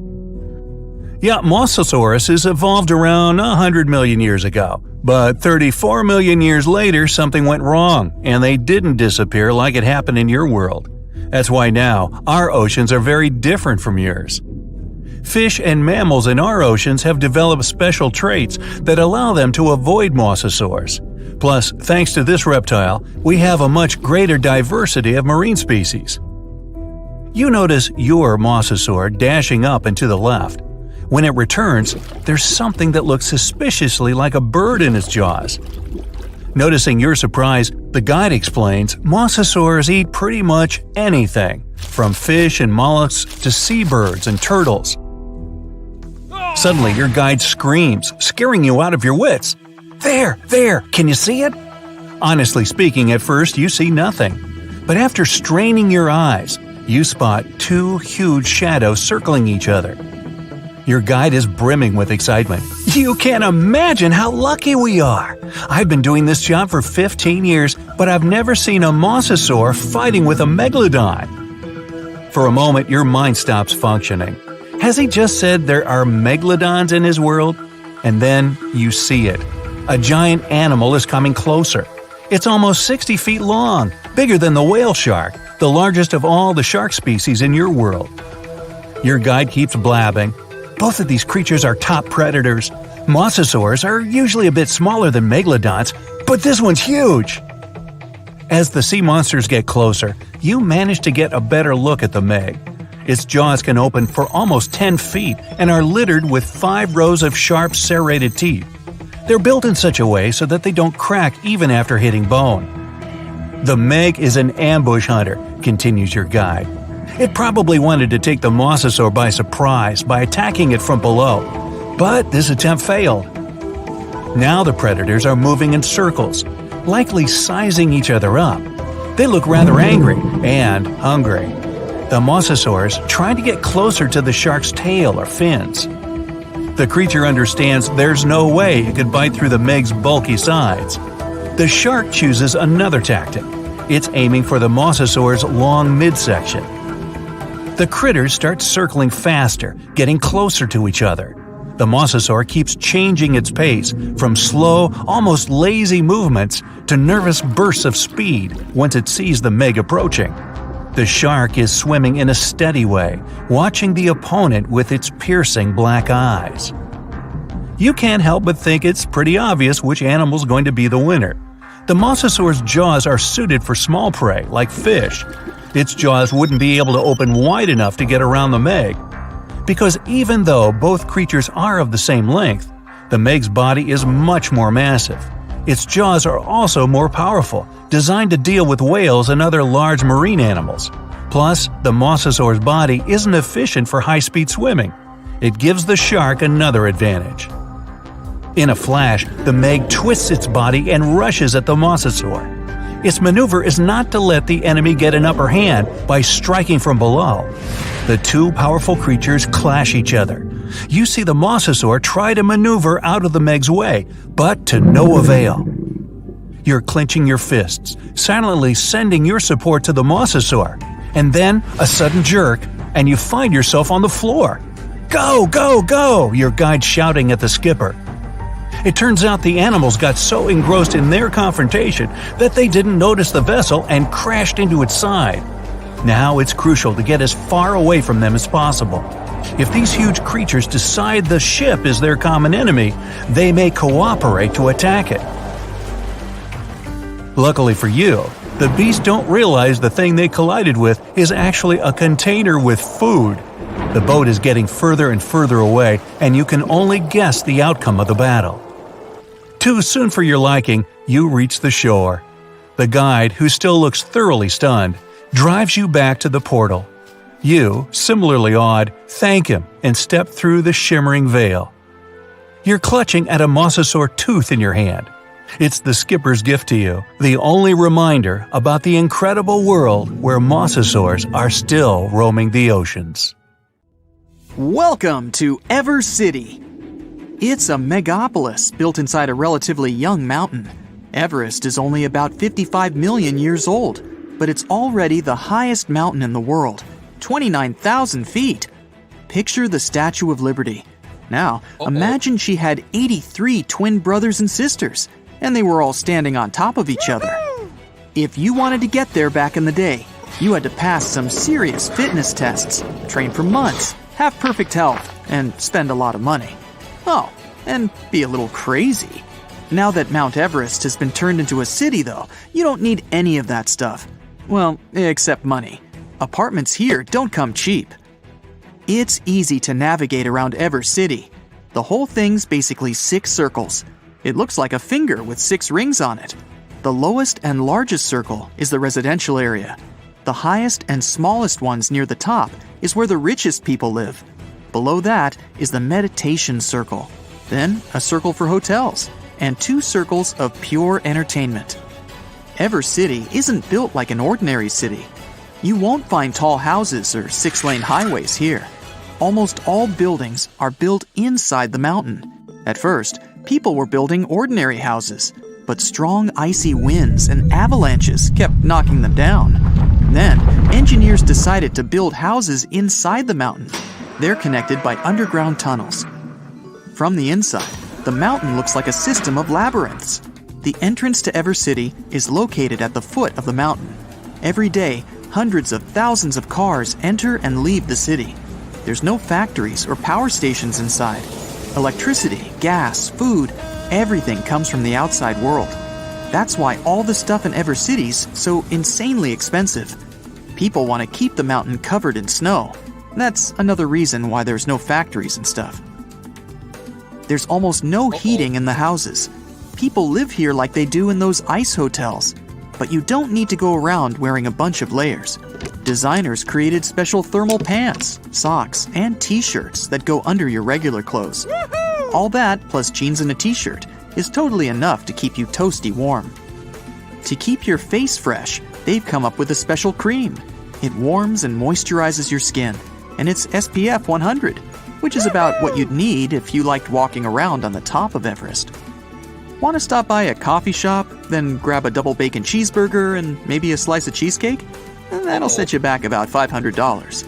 Yeah, Mosasaurus evolved around 100 million years ago, but 34 million years later something went wrong, and they didn't disappear like it happened in your world. That's why now our oceans are very different from yours. Fish and mammals in our oceans have developed special traits that allow them to avoid mosasaurs. Plus, thanks to this reptile, we have a much greater diversity of marine species. You notice your mosasaur dashing up and to the left. When it returns, there's something that looks suspiciously like a bird in its jaws. Noticing your surprise, the guide explains mosasaurs eat pretty much anything, from fish and mollusks to seabirds and turtles. Suddenly, your guide screams, scaring you out of your wits. There, can you see it? Honestly speaking, at first you see nothing. But after straining your eyes, you spot 2 huge shadows circling each other. Your guide is brimming with excitement. You can't imagine how lucky we are! I've been doing this job for 15 years, but I've never seen a mosasaur fighting with a megalodon. For a moment, your mind stops functioning. Has he just said there are megalodons in his world? And then you see it. A giant animal is coming closer. It's almost 60 feet long, bigger than the whale shark, the largest of all the shark species in your world. Your guide keeps blabbing. Both of these creatures are top predators. Mosasaurs are usually a bit smaller than megalodons, but this one's huge! As the sea monsters get closer, you manage to get a better look at the meg. Its jaws can open for almost 10 feet and are littered with 5 rows of sharp serrated teeth. They're built in such a way so that they don't crack even after hitting bone. The meg is an ambush hunter, continues your guide. It probably wanted to take the mosasaur by surprise by attacking it from below, but this attempt failed. Now the predators are moving in circles, likely sizing each other up. They look rather angry and hungry. The mosasaurs trying to get closer to the shark's tail or fins. The creature understands there's no way it could bite through the meg's bulky sides. The shark chooses another tactic. It's aiming for the mosasaur's long midsection. The critters start circling faster, getting closer to each other. The mosasaur keeps changing its pace from slow, almost lazy movements to nervous bursts of speed once it sees the Meg approaching. The shark is swimming in a steady way, watching the opponent with its piercing black eyes. You can't help but think it's pretty obvious which animal's going to be the winner. The mosasaur's jaws are suited for small prey, like fish. Its jaws wouldn't be able to open wide enough to get around the Meg. Because even though both creatures are of the same length, the Meg's body is much more massive. Its jaws are also more powerful, designed to deal with whales and other large marine animals. Plus, the mosasaur's body isn't efficient for high-speed swimming. It gives the shark another advantage. In a flash, the Meg twists its body and rushes at the mosasaur. Its maneuver is not to let the enemy get an upper hand by striking from below. The two powerful creatures clash each other. You see the mosasaur try to maneuver out of the Meg's way, but to no avail. You're clenching your fists, silently sending your support to the mosasaur, and then a sudden jerk, and you find yourself on the floor. "Go, go, go!" your guide's shouting at the skipper. It turns out the animals got so engrossed in their confrontation that they didn't notice the vessel and crashed into its side. Now it's crucial to get as far away from them as possible. If these huge creatures decide the ship is their common enemy, they may cooperate to attack it. Luckily for you, the beasts don't realize the thing they collided with is actually a container with food. The boat is getting further and further away, and you can only guess the outcome of the battle. Too soon for your liking, you reach the shore. The guide, who still looks thoroughly stunned, drives you back to the portal. You, similarly awed, thank him and step through the shimmering veil. You're clutching at a mosasaur tooth in your hand. It's the skipper's gift to you, the only reminder about the incredible world where mosasaurs are still roaming the oceans. Welcome to Ever City. It's a megapolis built inside a relatively young mountain. Everest is only about 55 million years old, but it's already the highest mountain in the world, 29,000 feet. Picture the Statue of Liberty. Now, imagine she had 83 twin brothers and sisters, and they were all standing on top of each other. If you wanted to get there back in the day, you had to pass some serious fitness tests, train for months, have perfect health, and spend a lot of money. Oh, and be a little crazy. Now that Mount Everest has been turned into a city, though, you don't need any of that stuff. Well, except money. Apartments here don't come cheap. It's easy to navigate around Ever City. The whole thing's basically 6 circles. It looks like a finger with 6 rings on it. The lowest and largest circle is the residential area. The highest and smallest ones near the top is where the richest people live. Below that is the meditation circle. Then a circle for hotels, and 2 circles of pure entertainment. Ever City isn't built like an ordinary city. You won't find tall houses or 6-lane highways here. Almost all buildings are built inside the mountain. At first, people were building ordinary houses, but strong icy winds and avalanches kept knocking them down. Then, engineers decided to build houses inside the mountain. They're connected by underground tunnels. From the inside, the mountain looks like a system of labyrinths. The entrance to Ever City is located at the foot of the mountain. Every day, hundreds of thousands of cars enter and leave the city. There's no factories or power stations inside. Electricity, gas, food, everything comes from the outside world. That's why all the stuff in Ever City's so insanely expensive. People want to keep the mountain covered in snow. That's another reason why there's no factories and stuff. There's almost no heating in the houses. People live here like they do in those ice hotels. But you don't need to go around wearing a bunch of layers. Designers created special thermal pants, socks, and t-shirts that go under your regular clothes. All that, plus jeans and a t-shirt, is totally enough to keep you toasty warm. To keep your face fresh, they've come up with a special cream. It warms and moisturizes your skin, and it's SPF 100, which is about what you'd need if you liked walking around on the top of Everest. Want to stop by a coffee shop, then grab a double bacon cheeseburger and maybe a slice of cheesecake? That'll set you back about $500.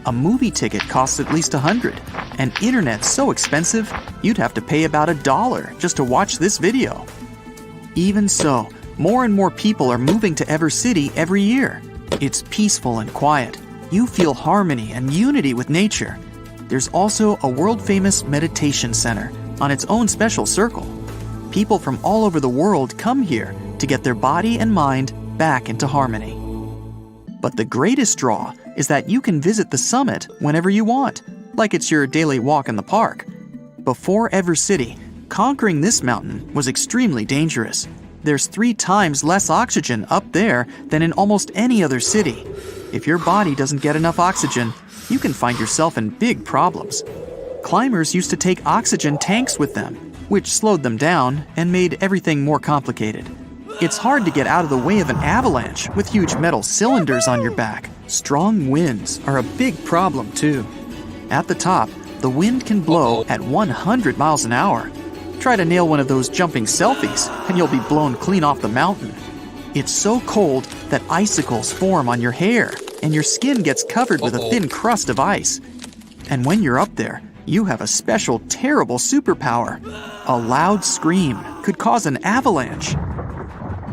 A movie ticket costs at least $100, and internet's so expensive, you'd have to pay about $1 just to watch this video. Even so, more and more people are moving to Ever City every year. It's peaceful and quiet. You feel harmony and unity with nature. There's also a world-famous meditation center on its own special circle. People from all over the world come here to get their body and mind back into harmony. But the greatest draw is that you can visit the summit whenever you want, like it's your daily walk in the park. Before Ever City, conquering this mountain was extremely dangerous. There's 3 times less oxygen up there than in almost any other city. If your body doesn't get enough oxygen, you can find yourself in big problems. Climbers used to take oxygen tanks with them, which slowed them down and made everything more complicated. It's hard to get out of the way of an avalanche with huge metal cylinders on your back. Strong winds are a big problem too. At the top, the wind can blow at 100 miles an hour. Try to nail one of those jumping selfies and you'll be blown clean off the mountain. It's so cold that icicles form on your hair and your skin gets covered with a thin crust of ice. And when you're up there, you have a special terrible superpower. A loud scream could cause an avalanche.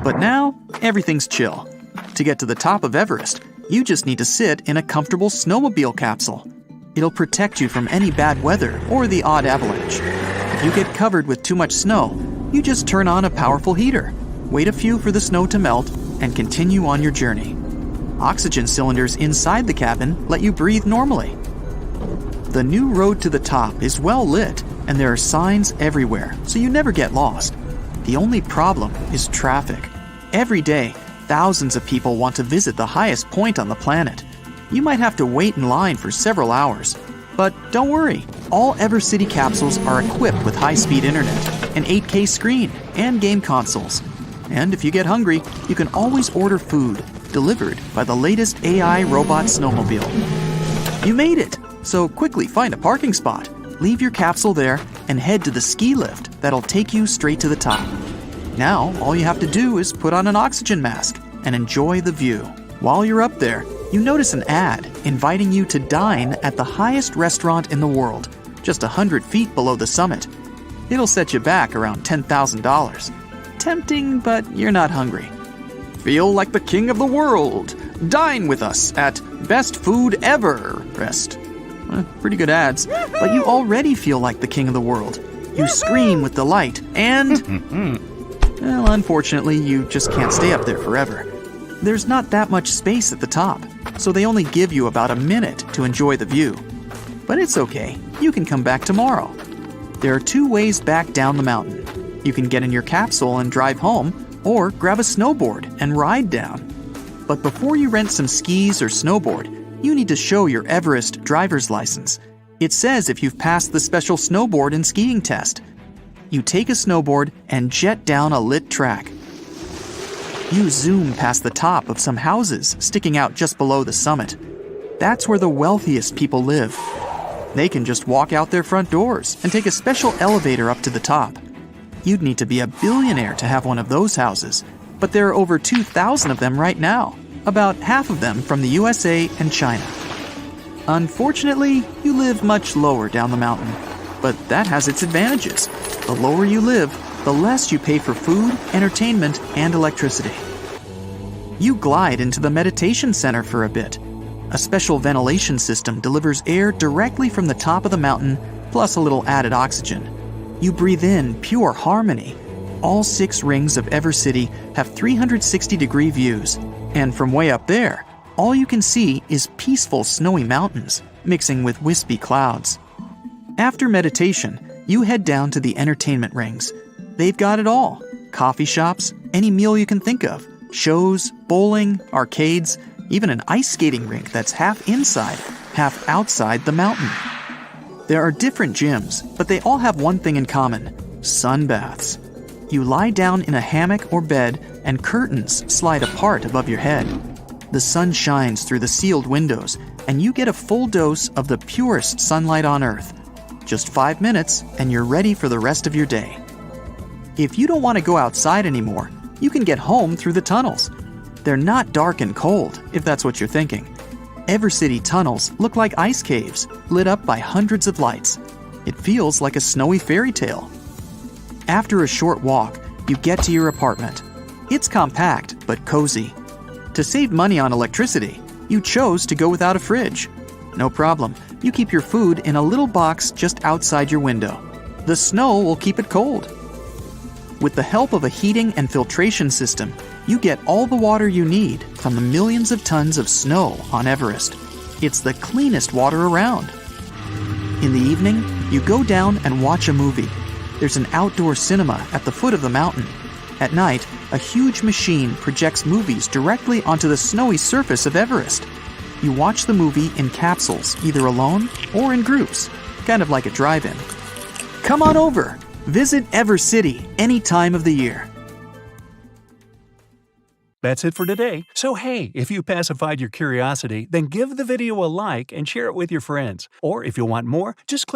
But now, everything's chill. To get to the top of Everest, you just need to sit in a comfortable snowmobile capsule. It'll protect you from any bad weather or the odd avalanche. If you get covered with too much snow, you just turn on a powerful heater, wait a few for the snow to melt, and continue on your journey. Oxygen cylinders inside the cabin let you breathe normally. The new road to the top is well lit, and there are signs everywhere, so you never get lost. The only problem is traffic. Every day, thousands of people want to visit the highest point on the planet. You might have to wait in line for several hours. But don't worry, all Ever City capsules are equipped with high-speed internet, an 8K screen, and game consoles. And if you get hungry, you can always order food, delivered by the latest AI robot snowmobile. You made it! So quickly find a parking spot, leave your capsule there, and head to the ski lift that'll take you straight to the top. Now, all you have to do is put on an oxygen mask and enjoy the view. While you're up there, you notice an ad inviting you to dine at the highest restaurant in the world, just 100 feet below the summit. It'll set you back around $10,000. Tempting, but you're not hungry. Feel like the king of the world. Dine with us at Best Food Ever Rest. Pretty good ads, but you already feel like the king of the world. You scream with delight and... well, unfortunately, you just can't stay up there forever. There's not that much space at the top, so they only give you about a minute to enjoy the view. But it's okay, you can come back tomorrow. There are 2 ways back down the mountain. You can get in your capsule and drive home, or grab a snowboard and ride down. But before you rent some skis or snowboard, you need to show your Everest driver's license. It says if you've passed the special snowboard and skiing test. You take a snowboard and jet down a lit track. You zoom past the top of some houses sticking out just below the summit. That's where the wealthiest people live. They can just walk out their front doors and take a special elevator up to the top. You'd need to be a billionaire to have one of those houses, but there are over 2,000 of them right now, about half of them from the USA and China. Unfortunately, you live much lower down the mountain, but that has its advantages. The lower you live, the less you pay for food, entertainment, and electricity. You glide into the meditation center for a bit. A special ventilation system delivers air directly from the top of the mountain, plus a little added oxygen. You breathe in pure harmony. All 6 rings of Ever City have 360-degree views, and from way up there, all you can see is peaceful snowy mountains, mixing with wispy clouds. After meditation, you head down to the entertainment rings. They've got it all. Coffee shops, any meal you can think of, shows, bowling, arcades, even an ice skating rink that's half inside, half outside the mountain. There are different gyms, but they all have one thing in common: sunbaths. You lie down in a hammock or bed, and curtains slide apart above your head. The sun shines through the sealed windows, and you get a full dose of the purest sunlight on Earth. Just 5 minutes, and you're ready for the rest of your day. If you don't want to go outside anymore, you can get home through the tunnels. They're not dark and cold, if that's what you're thinking. Evercity tunnels look like ice caves, lit up by hundreds of lights. It feels like a snowy fairy tale. After a short walk, you get to your apartment. It's compact, but cozy. To save money on electricity, you chose to go without a fridge. No problem, you keep your food in a little box just outside your window. The snow will keep it cold. With the help of a heating and filtration system, you get all the water you need from the millions of tons of snow on Everest. It's the cleanest water around. In the evening, you go down and watch a movie. There's an outdoor cinema at the foot of the mountain. At night, a huge machine projects movies directly onto the snowy surface of Everest. You watch the movie in capsules, either alone or in groups, kind of like a drive-in. Come on over! Visit Evercity any time of the year. That's it for today. So hey, if you pacified your curiosity, then give the video a like and share it with your friends. Or if you want more, just click